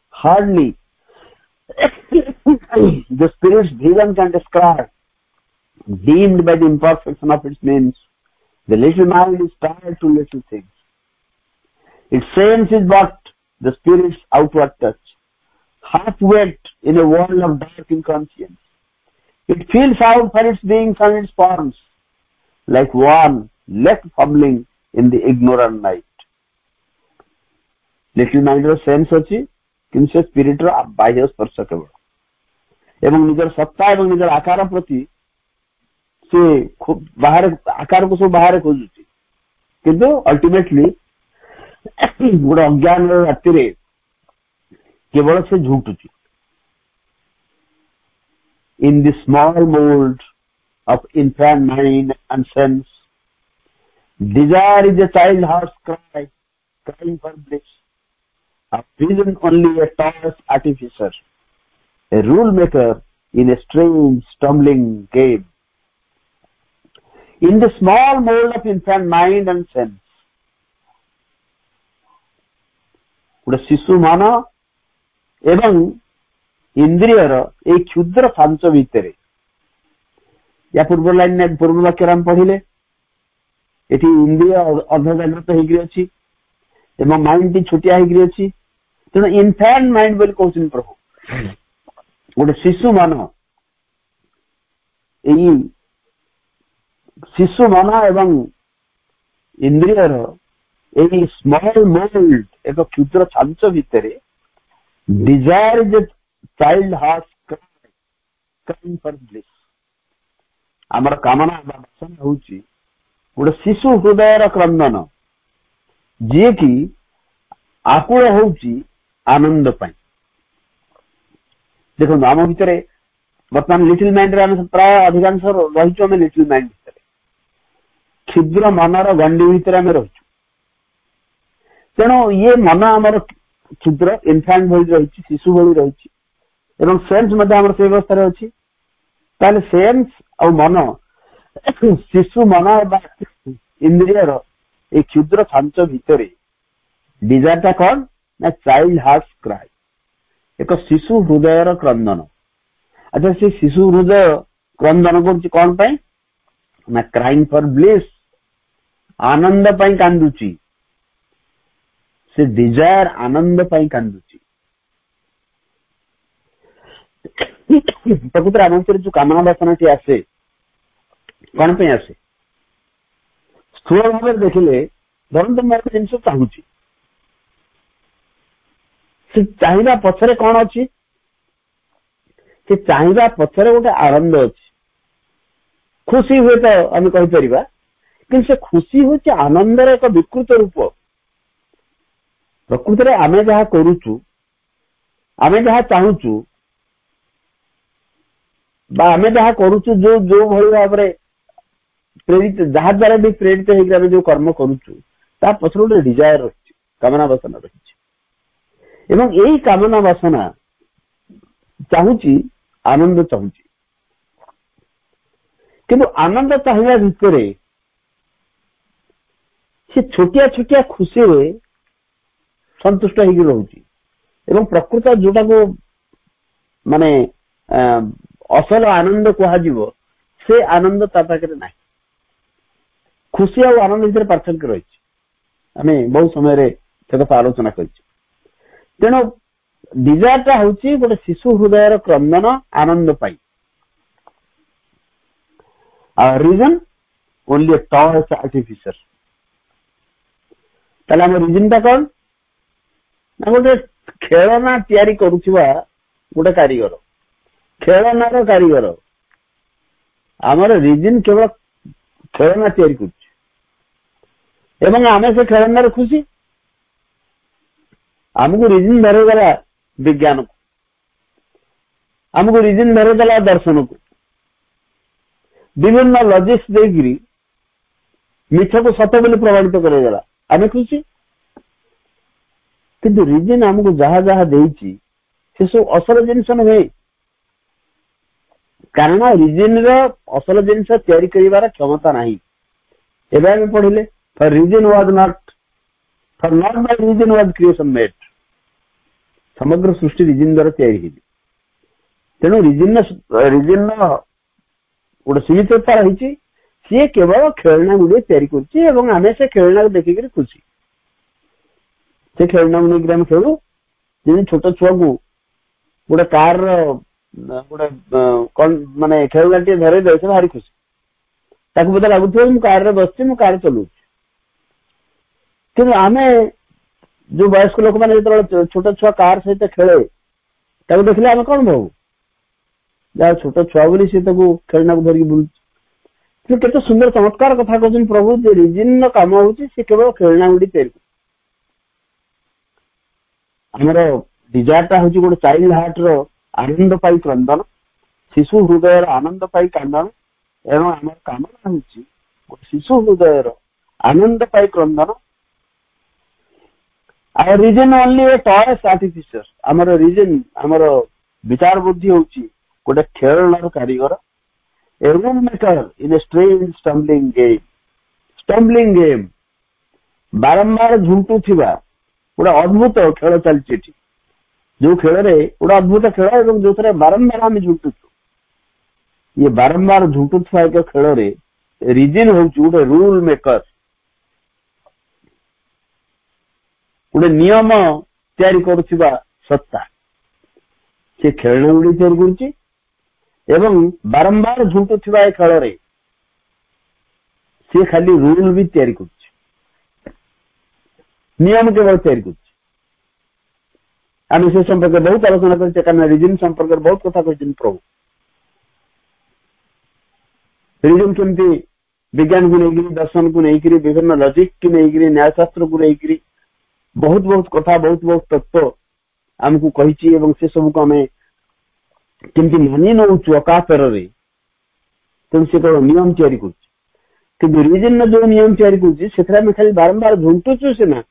[SPEAKER 3] hardly the spirit's vision can describe, deemed by the imperfection of its means. The little mind is tied to little things. Its sense is but the spirit's outward touch, half wet in a world of dark inconscience. It feels out for its beings and its forms, like one left fumbling in the ignorant night. Little mind row sense अच्छी किंतु spirit रो बाह्य स्पर्श केवल एवं निजर सत्ता एवं निजर आकार प्रति से खूब बाहर आकार को सब बाहर खोजुची किंतु अल्टीमेटली गोटे अज्ञान राति केवल से झुंटुची in the small mould of infant mind and sense. Desire is a child heart's cry, crying for bliss. A vision only a toy's artificer, a rule maker in a strange stumbling game. In the small mold of infant mind and sense, गोटे शिशु मान एवं इंद्रियर एक क्षुद्र सांच भितर या पूर्व लाइन ने पूर्व वाक्य हम पढ़िले एटी इंद्रिय अर्धजाग्रत होगी अच्छी एवं माइंड टी छोटिया होगी अच्छी तेणु इनफैंट माइंड बोली कहते प्रभु गोटे शिशु मान शिशु मन एवं इंद्रियर यही स्मॉल मोल्ड एक क्षुद्र छांच भितर desire is a child heart crying for bliss आमर कामना वासना होची गोटे शिशु हृदय क्रंदन जी कि आकुल होची आनंद पाई देखो आम भितर ବର୍ତ୍ତମାନ ଲିଟିଲ ମାଇଣ୍ଡରେ ଆମେ ପ୍ରାୟ ଅଧିକାଂଶ ରହିଛୁ ଆମେ ଲିଟିଲ ମାଇଣ୍ଡ ଭିତରେ, କ୍ଷୁଦ୍ର ମନର ଗଣ୍ଡି ଭିତରେ ଆମେ ରହିଛୁ। ତେଣୁ ଇଏ ମନ ଆମର କ୍ଷୁଦ୍ର ଇନଫାଣ୍ଟ ଭଳି ରହିଛି, ଶିଶୁ ଭଳି ରହିଛି, ଏବଂ ସେନ୍ସ ମଧ୍ୟ ଆମର ସେଇ ଅବସ୍ଥାରେ ଅଛି। ତାହେଲେ ସେନ୍ସ ଆଉ ମନ, ଶିଶୁ ମନ ବା ଇନ୍ଦ୍ରିୟର এই କ୍ଷୁଦ୍ର ଛାଞ୍ଚ ଭିତରେ ଡିଜାୟାରଟା କଣ ନା ଚାଇଲ୍ଡ ହାର୍ଟ କ୍ରାଏ, ଏକ ଶିଶୁ ହୃଦୟର କ୍ରନ୍ଦନ। ଆଚ୍ଛା, ସେ ଶିଶୁ ହୃଦୟ କ୍ରନ୍ଦନ କରୁଛି କଣ ପାଇଁ ନା କ୍ରାଇଂ ଫର ବ୍ଲିସ୍, ଆନନ୍ଦ ପାଇଁ କାନ୍ଦୁଛି। ସେ ଡିଜାୟାର ଆନନ୍ଦ ପାଇଁ କାନ୍ଦୁଛି। ପ୍ରକୃତରେ ଆମ ଭିତରେ ଯୋଉ କାମନା ବାସନାଟି ଆସେ କଣ ପାଇଁ ଆସେ? ସ୍ଥୂଳ ଭାବରେ ଦେଖିଲେ ଧରନ୍ତୁ ମୁଁ ଗୋଟେ ଜିନିଷ ଚାହୁଁଛି, ସେ ଚାହିଁବା ପଛରେ କଣ ଅଛି? ସେ ଚାହିଁବା ପଛରେ ଗୋଟେ ଆନନ୍ଦ ଅଛି, ଖୁସି ହୁଏତ ଆମେ କହିପାରିବା, କିନ୍ତୁ ସେ ଖୁସି ହଉଛି ଆନନ୍ଦର ଏକ ବିକୃତ ରୂପ। ପ୍ରକୃତରେ ଆମେ ଯାହା କରୁଛୁ, ଆମେ ଯାହା ଚାହୁଁଛୁ ବା ଆମେ ଯାହା କରୁଛୁ, ଯୋଉ ଭଳି ଭାବରେ ପ୍ରେରିତ, ଯାହା ଦ୍ୱାରା ବି ପ୍ରେରିତ ହେଇକି ଆମେ ଯୋଉ କର୍ମ କରୁଛୁ ତା ପଛରେ ଗୋଟେ ଡିଜାୟାର ରହିଛି, କାମନା ବାସନା ରହିଛି। ଏବଂ ଏଇ କାମନା ବାସନା ଚାହୁଁଛି ଆନନ୍ଦ ଚାହୁଁଛି, କିନ୍ତୁ ଆନନ୍ଦ ଚାହିଁବା ଭିତରେ ସେ ଛୋଟିଆ ଛୋଟିଆ ଖୁସିରେ ସନ୍ତୁଷ୍ଟ ହେଇକି ରହୁଛି ଏବଂ ପ୍ରକୃତ ଯୋଉଟାକୁ ମାନେ ଅସଲ ଆନନ୍ଦ କୁହାଯିବ ସେ ଆନନ୍ଦ ତା ପାଖରେ ନାହିଁ। ଖୁସି ଆଉ ଆନନ୍ଦ ଭିତରେ ପାର୍ଥକ୍ୟ ରହିଛି, ଆମେ ବହୁ ସମୟରେ ସେ କଥା ଆଲୋଚନା କରିଛୁ। ତେଣୁ ଡିଜାୟାରଟା ହଉଛି ଗୋଟେ ଶିଶୁ ହୃଦୟର କ୍ରନ୍ଦନ ଆନନ୍ଦ ପାଇଁ। ଆଉ reason only a toy's artificial. ତାହେଲେ ଆମ ରିଜନଟା କଣ ନା ଗୋଟେ ଖେଳନା ତିଆରି କରୁଥିବା ଗୋଟେ କାରିଗର, ଖେଳନାର କାରିଗର। ଆମର ରିଜନ କେବଳ ଖେଳନା ତିଆରି କରୁଛି ଏବଂ ଆମେ ସେ ଖେଳନାରେ ଖୁସି। ଆମକୁ ରିଜନ ଧରେଇଦେଲା ବିଜ୍ଞାନକୁ, ଆମକୁ ରିଜନ ଧରେଇଦେଲା ଦର୍ଶନକୁ, ବିଭିନ୍ନ ଲଜିକ୍ସ ଦେଇକିରି ମିଛକୁ ସତ ବୋଲି ପ୍ରମାଣିତ କରାଇଦେଲା, ଆମେ ଖୁସି। କିନ୍ତୁ ରିଜନ ଆମକୁ ଯାହା ଯାହା ଦେଇଛି ସେ ସବୁ ଅସଲ ଜିନିଷ ନୁହେଁ, କାରଣ ରିଜନର ଅସଲ ଜିନିଷ ତିଆରି କରିବାର କ୍ଷମତା ନାହିଁ। ଏବେ ଆମେ ପଢିଲେ for reason was not, for not by reason was creation made। ସମଗ୍ର ସୃଷ୍ଟି ରିଜନ ଦ୍ୱାରା ତିଆରି ହେଇଛି। ତେଣୁ ରିଜନ ଗୋଟେ ସୀମିତତା ରହିଛି, ସିଏ କେବଳ ଖେଳନା ଗୁଡ଼ିଏ ତିଆରି କରୁଛି ଏବଂ ଆମେ ସେ ଖେଳନାକୁ ଦେଖିକିରି ଖୁସି। ସେ ଖେଳନାକୁ ନେଇକିରି ଆମେ ଖେଳୁ। ଯେମିତି ଛୋଟ ଛୁଆକୁ ଗୋଟେ କାରର ଗୋଟେ କଣ ମାନେ ଖେଳନାଟିଏ ଧରେଇ ଦେଉଛି, ସେ ଭାରି ଖୁସି, ତାକୁ ବୋଧେ ଲାଗୁଥିବ ମୁଁ କାରରେ ବସିଛି, ମୁଁ କାର ଚଲଉଛି। କିନ୍ତୁ ଆମେ ଯୋଉ ବୟସ୍କ ଲୋକମାନେ ଯେତେବେଳେ ଛୋଟ ଛୁଆ କାର ସହିତ ଖେଳେ ତାକୁ ଦେଖିଲେ ଆମେ କଣ ଭାବୁ? ଯାହା ଛୋଟ ଛୁଆ ବୋଲି ସେ ତାକୁ ଖେଳନାକୁ ଧରିକି ବୁଲୁଛି। କିନ୍ତୁ କେତେ ସୁନ୍ଦର ଚମତ୍କାର କଥା କହୁଛନ୍ତି ପ୍ରଭୁ, ଯେ ରିଜିନର କାମ ହଉଛି ସେ କେବଳ ଖେଳନା ଗୁଡ଼ିକ ତିଆରି କରୁଛି। ଆମର ଡିଜାୟାରଟା ହଉଛି ଗୋଟେ ଚାଇଲ୍ଡ ହାର୍ଟର ଆନନ୍ଦ ପାଇଁ କ୍ରନ୍ଦନ, ଶିଶୁ ହୃଦୟର ଆନନ୍ଦ ପାଇଁ କାନ୍ଦନ, ଏବଂ ଆମର କାମନା ହଉଛି ଗୋଟେ ଶିଶୁ ହୃଦୟର ଆନନ୍ଦ ପାଇଁ କ୍ରନ୍ଦନ। ଆଉ reason only a toy's artificial. ଆମର ରିଜନ, ଆମର ବିଚାର ବୁଦ୍ଧି ହଉଛି ଗୋଟେ ଖେଳନାର କାରିଗର, a rule maker in a strange stumbling game. Stumbling game, ବାରମ୍ବାର ଝୁଣ୍ଟୁଥିବା ଗୋଟେ ଅଦ୍ଭୁତ ଖେଳ ଚାଲିଛି ଏଠି, ଯୋଉ ଖେଳରେ ଗୋଟେ ଅଦ୍ଭୁତ ଖେଳ ଏବଂ ଯୋଉଥିରେ ବାରମ୍ବାର ଆମେ ଝୁଣ୍ଟୁଛୁ। ଇଏ ବାରମ୍ବାର ଝୁଣ୍ଟୁଥିବା ଏକ ଖେଳରେ ରିଜନ ହଉଛି ଗୋଟେ ରୁଲ ମେକର, ଗୋଟେ ନିୟମ ତିଆରି କରୁଥିବା ସତ୍ତା। ସେ ଖେଳନା ଗୁଡ଼ିକ ତିଆରି କରୁଛି ଏବଂ ବାରମ୍ବାର ଝୁଣ୍ଟୁଥିବା ଏ ଖେଳରେ ସେ ଖାଲି ରୁଲ ବି ତିଆରି କରୁଛି, ନିୟମ କେବଳ ତିଆରି କରୁଛି। ଆମେ ସେ ସମ୍ପର୍କରେ ବହୁତ ଆଲୋଚନା କରିଛେ, କାରଣ ରିଜନ ସମ୍ପର୍କରେ ବହୁତ କଥା କହିଛନ୍ତି ପ୍ରଭୁ। ରିଜନ କେମିତି ବିଜ୍ଞାନକୁ ନେଇକିରି, ଦର୍ଶନକୁ ନେଇକିରି, ବିଭିନ୍ନ ଲଜିକକୁ ନେଇକିରି, ନ୍ୟାୟଶାସ୍ତ୍ରକୁ ନେଇକିରି ବହୁତ ବହୁତ କଥା, ବହୁତ ବହୁତ ତତ୍ତ୍ୱ ଆମକୁ କହିଛି ଏବଂ ସେ ସବୁକୁ ଆମେ केमती मानि नौचु अकातरे तेणु से केवल नियम तैयारी करुच्ची किंतु रिजन जो नियम तैयारी करुच्ची से आम खाली बारंबार झुंटुचु सीना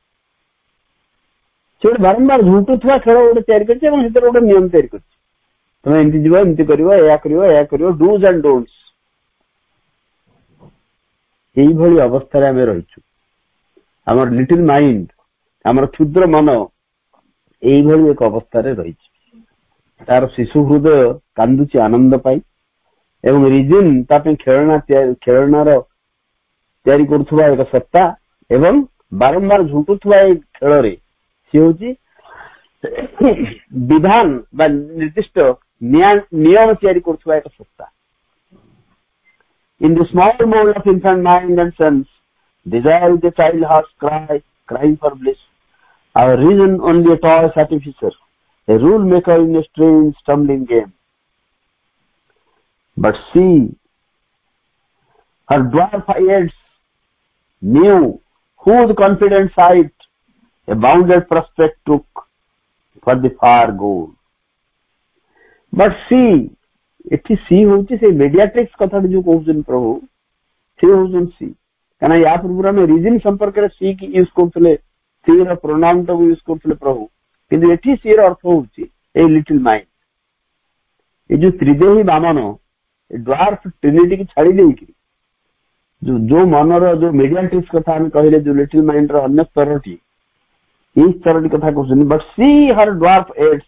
[SPEAKER 3] से बारंबार झुंटुवा खेल गोटे तैयारी करछे एवं सेतर गोटे नियम तैयारी करछे तुम एमती जीव एमती कर डूज एंड डोंट्स यही भली अवस्था आम रहीचु आमर लिटिल माइंड आमर क्षुद्र मन यही भली एक अवस्था रही तार शिशु हृदय कांदुची आनंद पाई एवं रिजिन तापे खेलनार तैयारी करुवा एक सत्ता एवं बारंबार झुंटुवा खेल रे सी हूँ विधान बा निर्दिष्ट नियम तैयारी करुवा एक सत्ता In the small mold of infant mind and sense, desire is a child heart's cry, crying for bliss. Our reason only a toy artificer, a rule maker in a strange stumbling game. But see, her dwarf heads knew whose confident sight a bounded prospect took for the far goal. But see, एठी सी होची से मीडियाट्रिक्स कथा जो कहउछन प्रभु सी होछन सी कना या पूर्व में reason संपर्क रे सी की यूज करथले सी रो प्रोनाउन तो यूज करथले प्रभु किंतु एठी सी रो अर्थ होची ए लिटिल माइंड ए जो त्रिदेही वामन ए ड्वार्फ ट्रिनिटी की छाड़ी देई की जो मनर जो मीडियाट्रिक्स कथा हम कहले जो लिटिल माइंड रो अन्य स्तरटी ई स्तरटी कथा कहउछन but she her dwarf aides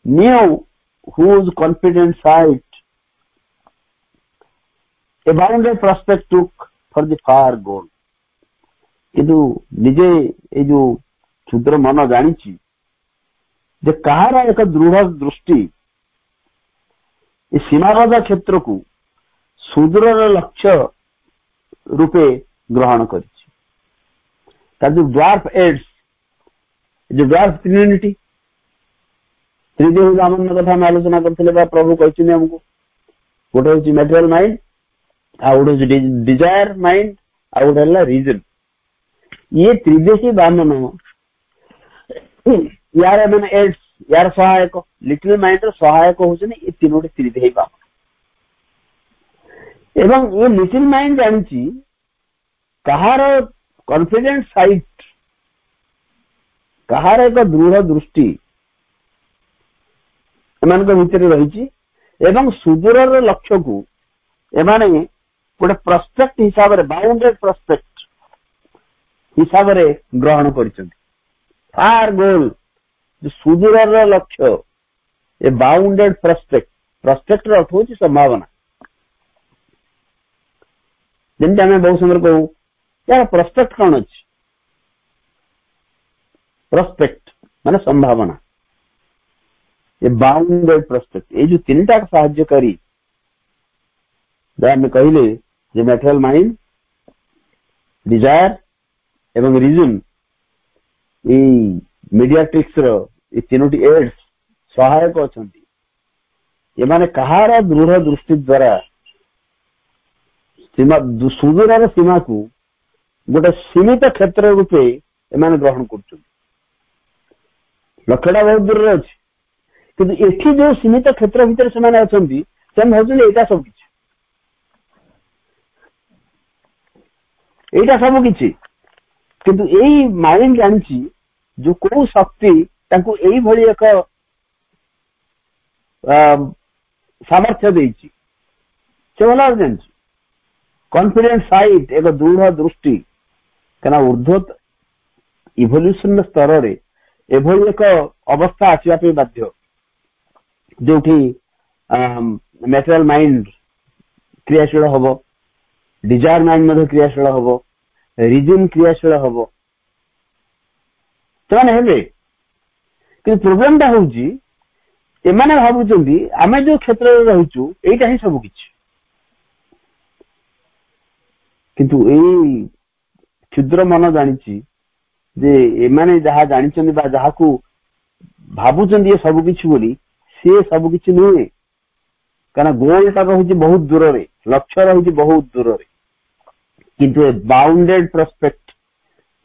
[SPEAKER 3] new whose confident sight a bounded prospect took for the far goal. किंतु निजे ये जो क्षुद्र मन जानी जे कहार एक दृढ़ दृष्टि सीमाबद्ध क्षेत्र को सुदूर लक्ष्य रूपे ग्रहण कर जो ड्वार्फ एड्स जो ड्वार्फ ट्रिनिटी त्रिदेही वामन कथा हम आलोचना करते प्रभु कहते हमको गोटे हूँ मेटेरियल माइंड आ गोटे डिजायर माइंड आ गोटे रीजन ये त्रिदेशी वामन यार मैंने एड्स यार सहायक लिटिल माइंड सहायक होचने ये तीनोटी त्रिदेही वामन एवं ये लिटिल माइंड जानी कहार कॉन्फिडेंट साइट कहार एक दृढ़ दृष्टि भितर रही एवं सुदूर लक्ष्य को एमाने गोटे प्रस्पेक्ट हिसाब से बाउंडेड प्रस्पेक्ट हिसाब से ग्रहण कर फार गोल जो सुदूर लक्ष्य ए बाउंडेड प्रस्पेक्ट प्रस्पेक्ट अर्थ हूँ संभावना जमी आम बहुत समय कहूँ यार प्रस्पेक्ट कौन अच्छी प्रस्पेक्ट माने संभावना ये बाउंडेड प्रस्पेक्ट ये जो तीन टाक साहाय्यकारी आम कहले जे मेटेरियल माइंड डिजायर एवं रीजन ये मीडियाट्रिक्स रो ये तीनोटी एड्स सहायक अछंती ये माने कहार दृढ़ दृष्टि द्वारा सीमा सुदूर सीमा को गोटे सीमित क्षेत्र रूपे एमाने ग्रहण कर लक्ष्यटा बहुत दूर अच्छी किंतु एठी जो सीमित क्षेत्र भितर से माने अछंती से भावुछन एटा सब किछि एटा सब किछि किंतु एई माइंड जानछि जो को शक्ति तांको एई भली एक सामर्थ्य देछि से भला जानछि कॉन्फिडेंस साइट एक दृढ़ दृष्टि कना ऊर्ध्व इवोल्यूशन स्तर रे एभली एक अवस्था आसीबा पे बाध्य जो मेटेरियल माइंड क्रियाशील हम डिजायर माइंड में क्रियाशील हम रिजन क्रियाशील हम प्रोब्लेम टा हूँ एमाने भावुंट आम जो क्षेत्र में रहीचु यहीटा ही सब किछि किंतु एई क्षुद्र मन जानी जे एमाने जहाँ जानी जहाँ को भावुंट ये सब किछि बोली सी सब किछि नुहे कहना गोलटा रही बहुत दूर रे लक्ष्य रही बहुत दूर रे किंतु बाउंडेड प्रस्पेक्ट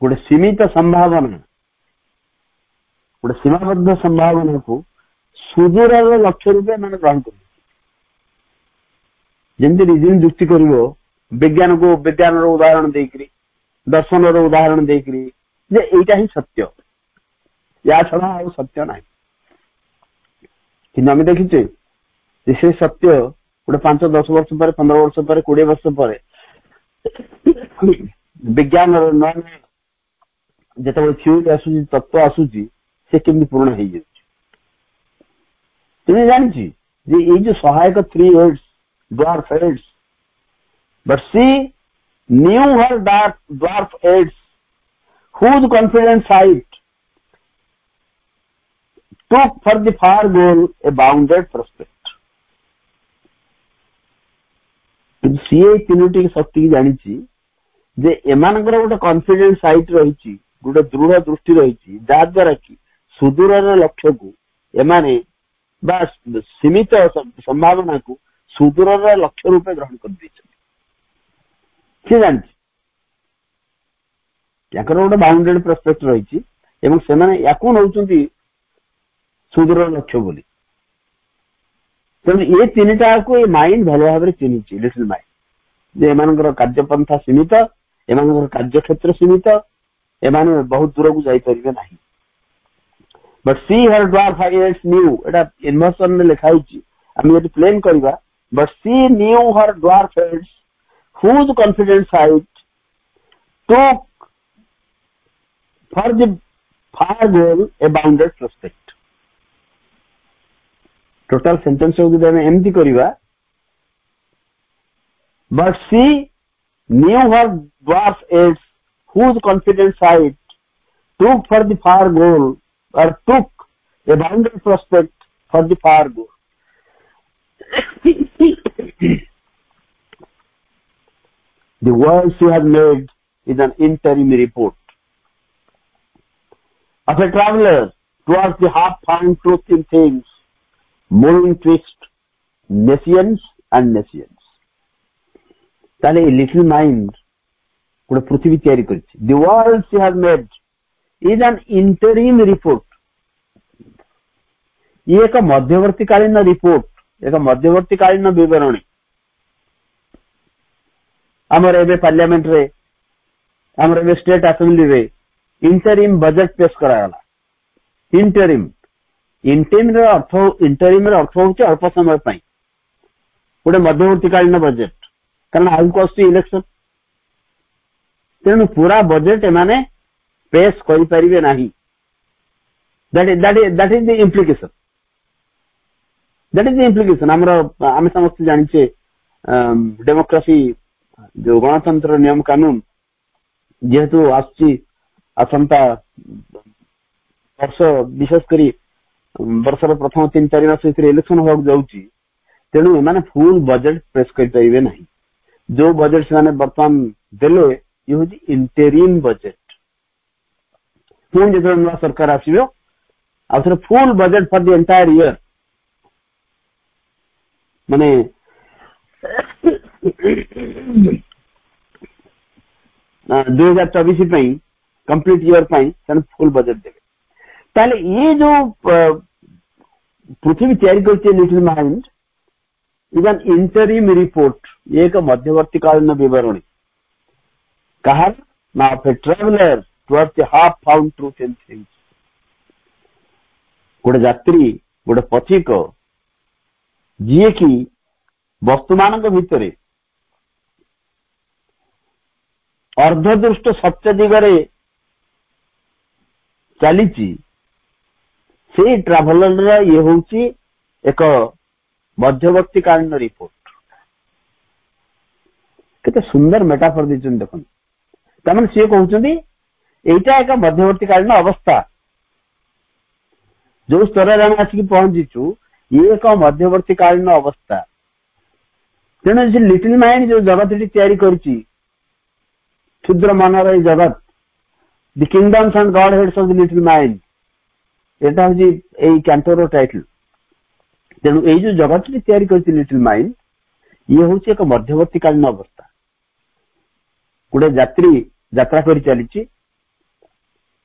[SPEAKER 3] गोटे सीमित संभावना गोटे सीमाबद्ध संभावना को ସୁଦୂରର ଲକ୍ଷ୍ୟ ରୂପେ ମାନେ ଗ୍ରହଣ କରିବେ। ଯେମିତି ରିଜିନ ଯୁକ୍ତି କରିବ ବିଜ୍ଞାନକୁ ବିଜ୍ଞାନର ଉଦାହରଣ ଦେଇକିରି, ଦର୍ଶନର ଉଦାହରଣ ଦେଇକିରି ଯେ ଏଇଟା ହିଁ ସତ୍ୟ, ୟା ଛଡା ଆଉ ସତ୍ୟ ନାହିଁ। କିନ୍ତୁ ଆମେ ଦେଖିଛେ ଯେ ସେ ସତ୍ୟ ଗୋଟେ 5-10 ବର୍ଷ ପରେ, 15 ବର୍ଷ ପରେ, 20 ବର୍ଷ ପରେ ବିଜ୍ଞାନର ନୂଆ ନୂଆ ଯେତେବେଳେ ଥିଓରି ଆସୁଛି, ତତ୍ତ୍ୱ ଆସୁଛି, ସେ କେମିତି ପୂରଣ ହେଇଯାଉଛି। ତୁମେ ଜାଣିଛି ଯେ ଏଇ ଯୋଉ ସହାୟକ 3 heads, dwarf heads, but she knew her dwarf heads whose confident sight took for the far goal a bounded prospect. କିନ୍ତୁ ସିଏ 3ଟି ଶକ୍ତି ଜାଣିଛି ଯେ ଏମାନଙ୍କର ଗୋଟେ କନଫିଡେନ୍ସ ସାଇଟ୍ ରହିଛି, ଗୋଟେ ଦୃଢ ଦୃଷ୍ଟି ରହିଛି, ଯାହା ଦ୍ୱାରା କି ସୁଦୂରର ଲକ୍ଷ୍ୟକୁ ଏମାନେ ବା ସୀମିତ ସମ୍ଭାବନାକୁ ସୁଦୂରର ଲକ୍ଷ୍ୟ ରୂପେ ଗ୍ରହଣ କରିଦେଇଛନ୍ତି। ସେ ଜାଣିଛି ତାଙ୍କର ଗୋଟେ ବାଉଣ୍ଡେଡ ପ୍ରସ୍ପେକ୍ଟ ରହିଛି ଏବଂ ସେମାନେ ୟାକୁ ନେଉଛନ୍ତି ସୁଦୂର ଲକ୍ଷ୍ୟ ବୋଲି। ତେଣୁ ଏ 3ଟାକୁ ଏ ମାଇଣ୍ଡ ଭଲ ଭାବରେ ଚିହ୍ନିଛି, ଲିଟିଲ ମାଇଣ୍ଡ, ଯେ ଏମାନଙ୍କର କାର୍ଯ୍ୟପନ୍ଥା ସୀମିତ, ଏମାନଙ୍କର କାର୍ଯ୍ୟକ୍ଷେତ୍ର ସୀମିତ, ଏମାନେ ବହୁତ ଦୂରକୁ ଯାଇପାରିବେ ନାହିଁ। But see her dwarf heads new, ଏଟା ଇନଭର୍ସନରେ ଲେଖା ହେଇଛି, ଆମେ ଯଦି ପ୍ଲେନ୍ କରିବା, but see new her dwarf heads whose confidence sight took for the far goal a bounded prospect. Total sentence ଯଦି ଆମେ ଏମିତି କରିବା, but she knew her dwarf heads whose confident sight took for the far goal or took a bounded prospect for the far goal. The world she has made is an interim report of a traveler towards the half-found truth in things, moving twixt nations and nations. ताले little mind गोटे पृथ्वी तैयारी करछि। The world she has made is an interim report. ये एक मध्यवर्तीकालीन report, एक मध्यवर्तीकालीन विवरणी। आमर एबे पार्लियामेंट रे, आमर एबे स्टेट असेंबली रे इंटरिम बजेट पेश करागला। इंटरिम इंटरिम अर्थ होची अल्प समय पाई गोटे मध्यवर्तीकालीन बजेट, कारण आगु आसुची इलेक्शन। तेणु पूरा बजेट एमाने पेश करि परिबे नाही। That is the implication. आम समस्त जानिचे डेमोक्रेसी जो गणतंत्र नियम कानून जेहेतु आसुची आसंता वर्ष, विशेषकर वर्षर प्रथम 3-4 मास इलेक्शन होगा जाऊँगी। तेणु एमाने फुल बजेट पेश करें ना। जो बजेट से बर्तमान देले ये हूँ इंटेरिम बजेट। पुणी जो नुआ सरकार आसो आउ थे full budget for the entire year, माने 2024 कंप्लीट ईयर फुल बजेट देवे। ताले ये जो पृथ्वी तैयारी करछे little mind is an interim report, ये एक मध्यवर्तीकालीन विवरणी। कहार ना of A traveller towards the half found truth in things. गोटे यात्री, गोटे पथिक जी कि वस्तुमान भितर अर्धदृष्ट सत्य दिगरे चली, से ट्राभेलर ये हूँ एक मध्यवर्तीकालीन रिपोर्ट। केते सुंदर मेटाफर दीचन देखो। तमें सी कहते यहीटा एक मध्यवर्तीकालीन अवस्था, जो स्तर में आसिक पहुंचीचु ये एक मध्यवर्तीकालीन अवस्था। तेणु लिटिल माइंड जो जगत तैयारी करछि, क्षुद्र मनर जगत, the kingdoms and godheads of the little mind, एटा हूँ कैंटोर टाइटल। तेणु ये जो जगत तैयारी करछि लिटिल माइंड, ये हूँ एक मध्यवर्तीकालीन अवस्था। गोटे यात्री यात्रा कर चली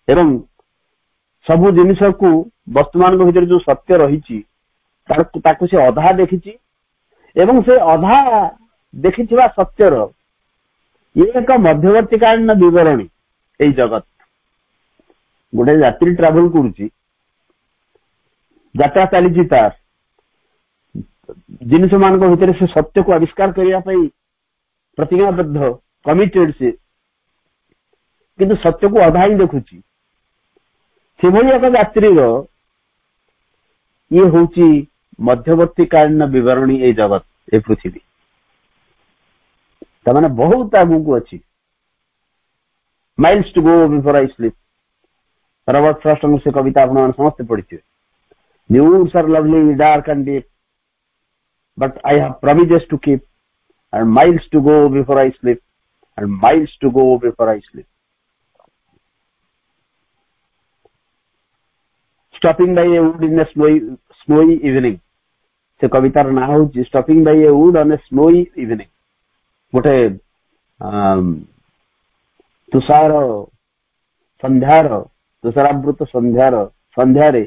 [SPEAKER 3] एवं सबु जिनिस को वर्तमान भीतर जो सत्य रही ତାକୁ ସେ ଅଧା ଦେଖିଛି ଏବଂ ସେ ଅଧା ଦେଖିଥିବା ସତ୍ୟର ଇଏ ଏକ ମଧ୍ୟବର୍ତ୍ତୀକାଳୀନ ବିବରଣୀ। ଏଇ ଜଗତ ଗୋଟେ ଯାତ୍ରୀ ଟ୍ରାଭେଲ କରୁଛି, ଯାତ୍ରା ଚାଲିଛି, ତାର ଜିନିଷ ମାନଙ୍କ ଭିତରେ ସେ ସତ୍ୟକୁ ଆବିଷ୍କାର କରିବା ପାଇଁ ପ୍ରତିଜ୍ଞାବଦ୍ଧ, କମିଟେଡ ସେ, କିନ୍ତୁ ସତ୍ୟକୁ ଅଧା ହିଁ ଦେଖୁଛି। ସେଭଳି ଏକ ଯାତ୍ରୀର ଇଏ ହଉଛି ମଧ୍ୟବର୍ତ୍ତୀକାଳୀନ ବିବରଣୀ ଏଇ ଜଗତ, ଏ ପୃଥିବୀ। ତାମାନେ ବହୁତ ଆଗକୁ ଅଛି। Miles to go before I sleep, Robert ଫ୍ରଷ୍ଟଙ୍କ ସେ କବିତା ଆପଣମାନେ ସମସ୍ତେ ପଢିଥିବେ। The woods are lovely, dark and deep, but I have promises to keep, and miles to go before I sleep, and miles to go before I sleep. Stopping by a wood in a snowy evening. ସେ କବିତାର ନାଁ ହଉଛି Stopping by a wood on a snowy evening. ଗୋଟେ ତୁଷାରାବୃତ ସନ୍ଧ୍ୟାରେ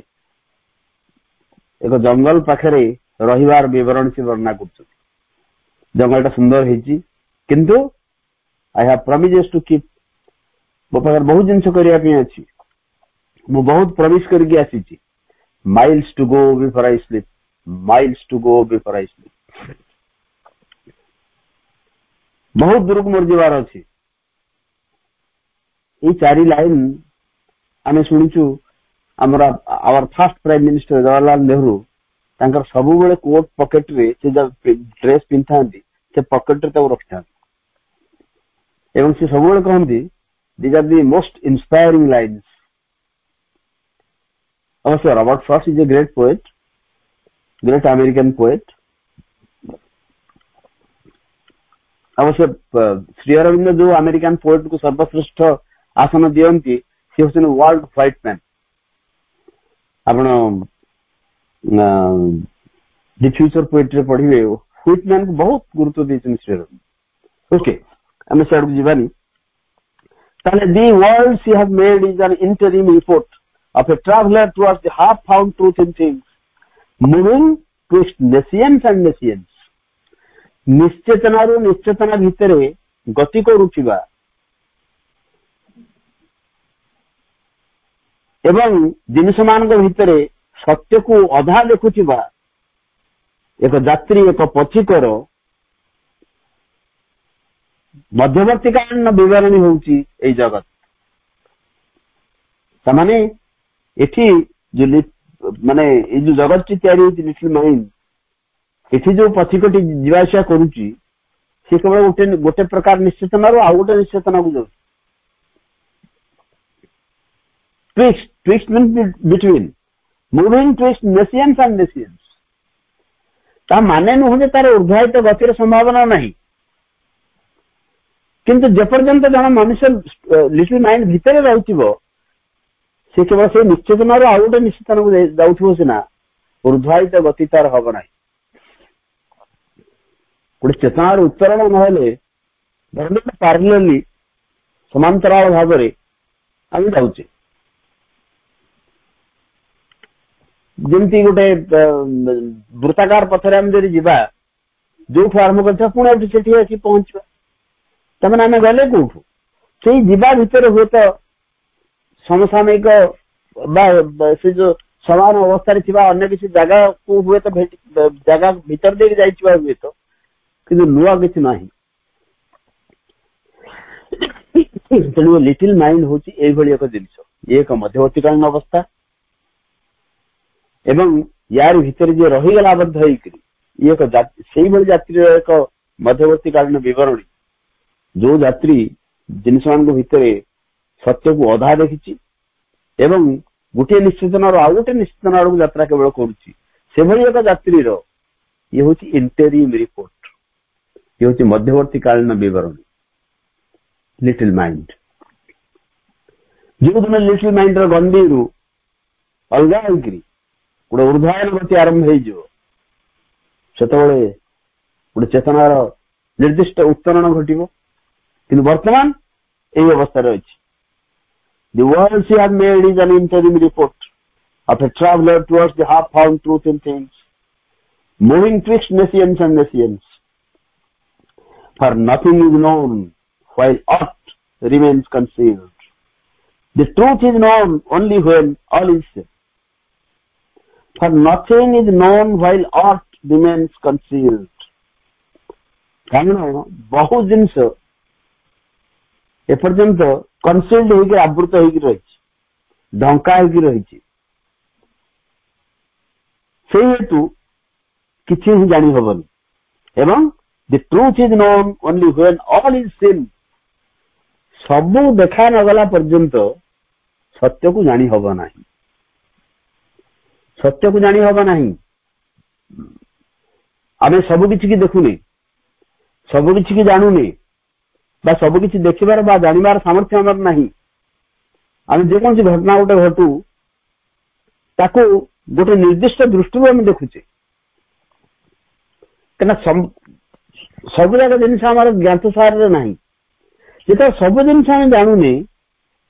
[SPEAKER 3] ଏକ ଜଙ୍ଗଲ ପାଖରେ ରହିବାର ବିବରଣୀ ସେ ବର୍ଣ୍ଣନା କରୁଛନ୍ତି। ଜଙ୍ଗଲଟା ସୁନ୍ଦର ହେଇଛି, କିନ୍ତୁ ଆଇ ହାଭ୍ ପ୍ରମିସେସ୍ ଟୁ କିପ୍, ମୋ ପାଖରେ ବହୁତ ଜିନିଷ କରିବା ପାଇଁ ଅଛି, ମୁଁ ବହୁତ ପ୍ରମିସ କରିକି ଆସିଛି। Miles to go before I sleep, miles to go before I sleep, ବହୁତ ଦୂରକୁ ମୋର ଯିବାର ଅଛି। ଏଇ ଚାରି ଲାଇନ ଆମେ ଶୁଣିଛୁ ଆମର our first prime minister Jawaharlal Nehru ତାଙ୍କର ସବୁବେଳେ କୋଟ ପକେଟରେ ସେ ଡ୍ରେସ ପିନ୍ଧିଥାନ୍ତି, ସେ ପକେଟରେ ତାକୁ ରଖିଥାନ୍ତି ଏବଂ ସେ ସବୁବେଳେ କହନ୍ତି these are the most inspiring lines. ଅବଶ୍ୟ Robert Frost is a great poet, great American poet. ଅବଶ୍ୟ ଶ୍ରୀ ଅରବିନ୍ଦ ଯୋଉ ଆମେରିକାନ ପୋଏଟ କୁ ସର୍ବଶ୍ରେଷ୍ଠ ଆସନ ଦିଅନ୍ତି, ସେ ହଉଛନ୍ତି ୱାର୍ଲଡ ହ୍ୱାଇଟ ମ୍ୟାନ। ଆପଣ ଦି ଫ୍ୟୁଚର ପୋଏଟ୍ରି ପଢିବେ, ହ୍ୱାଇଟ ମ୍ୟାନ କୁ ବହୁତ ଗୁରୁତ୍ୱ ଦେଇଛନ୍ତି ଶ୍ରୀ ଅରବିନ୍ଦ। ଓକେ, ଆମେ ସିଆଡକୁ ଯିବାନି। ତାହେଲେ the world she have made is an interim report of a traveller towards the half found truth in things, moving twixt nescience and nescience. ନିଶ୍ଚେତନାରୁ ନିଶ୍ଚେତନା ଭିତରେ ଗତି କରୁଥିବା ଏବଂ ଜିନିଷ ମାନଙ୍କ ଭିତରେ ସତ୍ୟକୁ ଅଧା ଦେଖୁଥିବା ଏକ ଯାତ୍ରୀ, ଏକ ପଥିକର ମଧ୍ୟବର୍ତ୍ତୀକାଳୀନ ବିବରଣୀ ହଉଛି ଏଇ ଜଗତ। ସେମାନେ ଏଠି ମାନେ ଏଇ ଯୋଉ ଜଗତଟି ତିଆରି ହଉଛି ଲିଟିଲ ମାଇଣ୍ଡ, ଏଠି ଯୋଉ ପଥିକଟି ଯିବା ଆସିବା କରୁଛି ସେ କେବଳ ଗୋଟେ ପ୍ରକାର ନିଶ୍ଚେତନାରୁ ଆଉ ଗୋଟେ ନିଶ୍ଚେତନାକୁ ଯାଉଛି। Twist means between, moving twist nescience and nescience। ତା ମାନେ ନୁହଁ ଯେ ତାର ଉର୍ଦ୍ଧ୍ୱାୟିତ ଗତିର ସମ୍ଭାବନା ନାହିଁ, କିନ୍ତୁ ଯେପର୍ଯ୍ୟନ୍ତ ଜଣେ ମଣିଷ ଲିଟିଲ ମାଇଣ୍ଡ ଭିତରେ ରହିଥିବ ସେ କେବଳ ସେଇ ନିଶ୍ଚେତନାରୁ ଆଉ ଗୋଟେ ନିଶ୍ଚେତନାକୁ ଯାଉଥିବ ସିନା, ଉର୍ଦ୍ଧ୍ୱାୟିତ ଗତି ତାର ହବ ନାହିଁ। ଗୋଟେ ଚେତନାର ଉତ୍ତରଣ ନହେଲେ ପାର୍ଲାଲି ସମାନ୍ତରାଳ ଭାବରେ ଆମେ ଯାଉଛେ। ଯେମିତି ଗୋଟେ ବୃତ୍ତାକାର ପଥରେ ଆମେ ଯଦି ଯିବା, ଯୋଉଠୁ ଆରମ୍ଭ କରିଥିବା ପୁଣି ଆଉ ସେଠି ଆସି ପହଞ୍ଚିବା, ତାମାନେ ଆମେ ଗଲେ କୋଉଠୁ? ସେଇ ଯିବା ଭିତରେ ହୁଏତ ସମସାମୟିକ ବା ସେ ଯୋଉ ସମାନ ଅବସ୍ଥାରେ ଥିବା ଅନ୍ୟ କିଛି ଜାଗାକୁ ହୁଏତ ଜାଗା ଭିତର ଦେଇକି ଯାଇଥିବା ହୁଏତ, କିନ୍ତୁ ନୂଆ କିଛି ନାହିଁ। ତେଣୁ ଲିଟିଲ ମାଇଣ୍ଡ ହଉଛି ଏଇଭଳି ଏକ ଜିନିଷ, ଇଏ ଏକ ମଧ୍ୟବର୍ତ୍ତୀକାଳୀନ ଅବସ୍ଥା ଏବଂ ୟାର ଭିତରେ ଯିଏ ରହିଗଲା ଆବଦ୍ଧ ହେଇକରି, ଇଏ ଏକ ସେଇଭଳି ଯାତ୍ରୀର ଏକ ମଧ୍ୟବର୍ତ୍ତୀକାଳୀନ ବିବରଣୀ। ଯୋଉ ଯାତ୍ରୀ ଜିନିଷ ମାନଙ୍କ ଭିତରେ ସତ୍ୟକୁ ଅଧା ଦେଖିଛି ଏବଂ ଗୋଟିଏ ନିଶ୍ଚେତନାରୁ ଆଉ ଗୋଟେ ନିଶ୍ଚେତନା ଆଡକୁ ଯାତ୍ରା କେବଳ କରୁଛି, ସେଭଳି ଏକ ଯାତ୍ରୀର ଇଏ ହଉଛି ଇଣ୍ଟେରିମ୍ ରିପୋର୍ଟ, ଇଏ ହଉଛି ମଧ୍ୟବର୍ତ୍ତୀକାଳୀନ ବିବରଣୀ, ଲିଟିଲ ମାଇଣ୍ଡ। ଯୋଉଦିନ ଲିଟିଲ ମାଇଣ୍ଡର ଗଣ୍ଡିରୁ ଅଲଗା ହେଇକିରି ଗୋଟେ ଉର୍ଦ୍ଧ୍ୱାୟନ ଗତି ଆରମ୍ଭ ହେଇଯିବ, ସେତେବେଳେ ଗୋଟେ ଚେତନାର ନିର୍ଦ୍ଦିଷ୍ଟ ଉତ୍ତରଣ ଘଟିବ। କିନ୍ତୁ ବର୍ତ୍ତମାନ ଏହି ଅବସ୍ଥାରେ ଅଛି। The world she has made is an interim report of a traveler towards the half-found truth in things, moving twixt nations and nations. For nothing is known while aught remains concealed. The truth is known only when all is said. For nothing is known while aught remains concealed. କାରଣ ବହୁତ ଜିନିଷ ଏପର୍ଯ୍ୟନ୍ତ କନସିଲ୍ଡ ହେଇକି ଆବୃତ ହେଇକି ରହିଛି, ଢଙ୍କା ହେଇକି ରହିଛି। ସେଇ ହେତୁ କିଛି ହିଁ ଜାଣି ହବନି। ଏବଂ the truth is known only when all is seen. ସବୁ ଦେଖା ନଗଲା ପର୍ଯ୍ୟନ୍ତ ସତ୍ୟକୁ ଜାଣି ହବ ନାହିଁ, ସତ୍ୟକୁ ଜାଣି ହବ ନାହିଁ। ଆମେ ସବୁ କିଛି କି ଦେଖୁନି, ସବୁ କିଛି କି ଜାଣୁନି, ବା ସବୁ କିଛି ଦେଖିବାର ବା ଜାଣିବାର ସାମର୍ଥ୍ୟ ଆମର ନାହିଁ। ଆମେ ଯେକୌଣସି ଘଟଣା ଗୋଟେ ଘଟୁ ତାକୁ ଗୋଟେ ନିର୍ଦ୍ଦିଷ୍ଟ ଦୃଷ୍ଟିରୁ ଆମେ ଦେଖୁଛେ, କାହିଁକିନା ସବୁ ଯାକ ଜିନିଷ ଆମର ଜ୍ଞାତ ସାରରେ ନାହିଁ। ଯେତେବେଳେ ସବୁ ଜିନିଷ ଆମେ ଜାଣୁନେ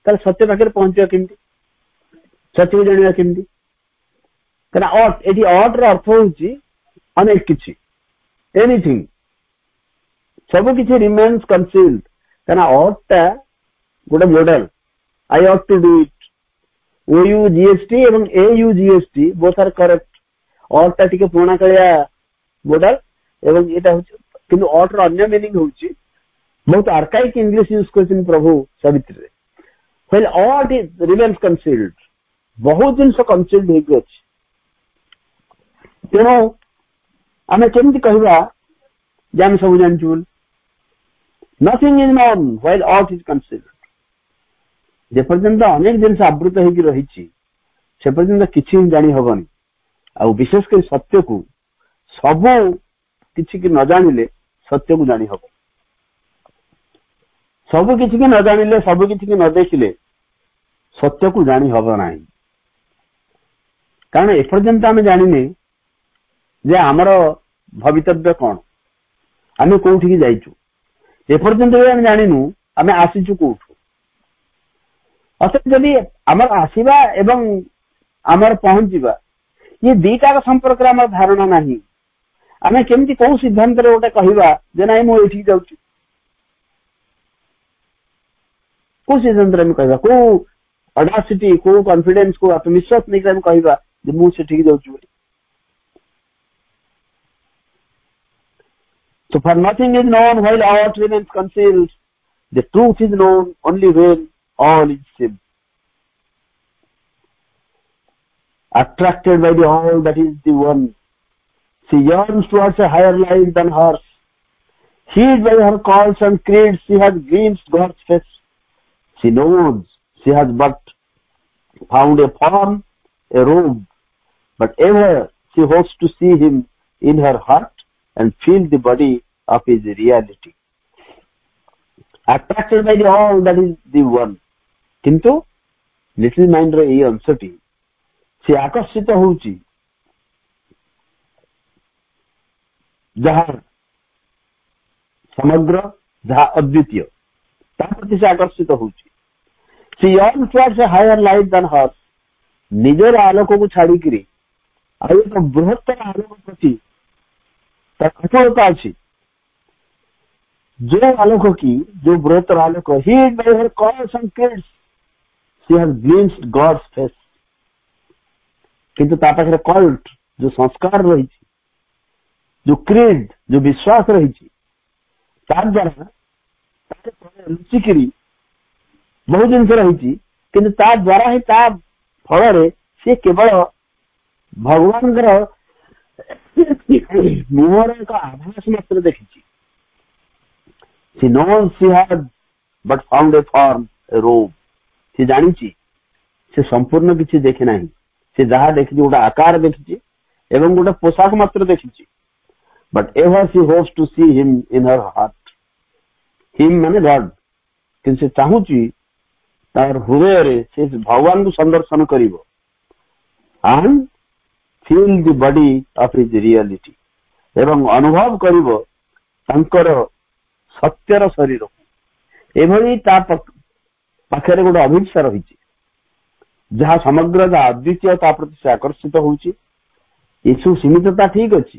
[SPEAKER 3] ତାହେଲେ ସତ୍ୟ ପାଖରେ ପହଞ୍ଚିବା କେମିତି, ସତ୍ୟକୁ ଜାଣିବା କେମିତି? କାହିଁକିନା ଏଠି ର ଅର୍ଥ ହଉଛି ଅନେକ କିଛି, ଏନିଥିଙ୍ଗ, ସବୁ କିଛି ରିମେନ୍ସ କନସିଲ୍ଡ। କାହିଁକିନା ଟା ଗୋଟେ model, I ought to do it, OUGST ଏବଂ AUGST ବୋଥ୍ ଆର୍ କରେକ୍ଟ। ଟା ଟିକେ ପୁରୁଣା କାଳିଆ ମଡେଲ ଏବଂ ଏଇଟା ହଉଛି, କିନ୍ତୁ ର ଅନ୍ୟ ମିନିଂ ହଉଛି ବହୁତ ଆର୍କାଇକ୍ ଇଂଲିଶ ୟୁଜ କରିଛନ୍ତି ପ୍ରଭୁ ସାବିତ୍ରୀରେ। While ରିମେନ୍ସ କନସିଲ୍ଡ, ବହୁତ ଜିନିଷ କନସିଲ୍ଡ ହେଇକି ଅଛି। ତେଣୁ ଆମେ କେମିତି କହିବା ଯେ ଆମେ ସବୁ ଜାଣିଛୁ ବୋଲି? Nothing is known while aught is concealed. ଯେପର୍ଯ୍ୟନ୍ତ ଅନେକ ଜିନିଷ ଆବୃତ ହେଇକି ରହିଛି ସେ ପର୍ଯ୍ୟନ୍ତ କିଛି ହିଁ ଜାଣି ହବନି। ଆଉ ବିଶେଷ କରି ସତ୍ୟକୁ ସବୁ କିଛି କି ନ ଜାଣିଲେ ସତ୍ୟକୁ ଜାଣି ହବ। ସବୁ କିଛି କି ନ ଜାଣିଲେ, ସବୁ କିଛି କି ନ ଦେଖିଲେ ସତ୍ୟକୁ ଜାଣି ହବ ନାହିଁ। କାରଣ ଏପର୍ଯ୍ୟନ୍ତ ଆମେ ଜାଣିନେ ଯେ ଆମର ଭବିତବ୍ୟ କଣ, ଆମେ କୋଉଠିକି ଯାଇଛୁ। ଏପର୍ଯ୍ୟନ୍ତ ବି ଆମେ ଜାଣିନୁ ଆମେ ଆସିଛୁ କୋଉଠୁ। ଅର୍ଥାତ୍ ଯଦି ଆମର ଆସିବା ଏବଂ ଆମର ପହଞ୍ଚିବା ଇଏ ଦିଟାକ ସମ୍ପର୍କରେ ଆମର ଧାରଣା ନାହିଁ, ଆମେ କେମିତି କୋଉ ସିଦ୍ଧାନ୍ତରେ ଗୋଟେ କହିବା ଯେ ନାଇଁ ମୁଁ ଏଇଠିକି ଯାଉଛି? କୋଉ ସିଦ୍ଧାନ୍ତରେ ଆମେ କହିବା, କୋଉ ଅଡାସିଟି, କୋଉ କନଫିଡେନ୍ସ, କୋଉ ଆତ୍ମବିଶ୍ୱାସ ନେଇକି ଆମେ କହିବା ଯେ ମୁଁ ସେଠିକି ଯାଉଛି ବୋଲି? So for nothing is known while aught remains concealed. The truth is known only when all is seen. Attracted by the all that is the one, she yearns towards a higher life than hers. Heeded by her calls and creeds, she has glimpsed God's face. She knows she has but found a form, a robe, but ever she hopes to see him in her heart and feel the body of his reality. Attracted by the all that is the one. किंतु little mind रे ये अंशटी से आकर्षित होउची जहा समग्र, जहा अद्वितीय, ता प्रति से आकर्षित होउची। She yearns towards a higher light than hers. निजर आलोक को छाड़ी करी आयो तो बृहत्तर आलोक प्रति कठोरता अच्छी। जो आलोक की, जो बृहत्तर आलोक, heeded by her calls and creeds, she has glimpsed God's face. किंतु ता पाखरे कल्ट, जो संस्कार रही, जो क्रीड, जो विश्वास रही, तार द्वारा लुचिकी बहुत जिन रही, किंतु ता द्वारा ही ता फल से केवल भगवान मुहर एक आभास मात्र देखी। She knows she had but found a form, a robe. से जानी से संपूर्ण किसी देखे ना, से जहाँ देखी गोटे आकार देखी एवं गोटे पोशाक मात्र देखी। But ever she hopes to see him in her heart. Him माने गॉड, किंतु से चाहूची तार हृदय रे से भगवान को संदर्शन करिवो and feel the body of his reality, एवं अनुभव करिवो तांकर सत्यर शरीर को। एभली ता पाखरे गोटे अभिप्सा रही जहाँ समग्र अद्वितीय ता प्रति से आकर्षित होउची। यीशु सीमितता ठीक अच्छी,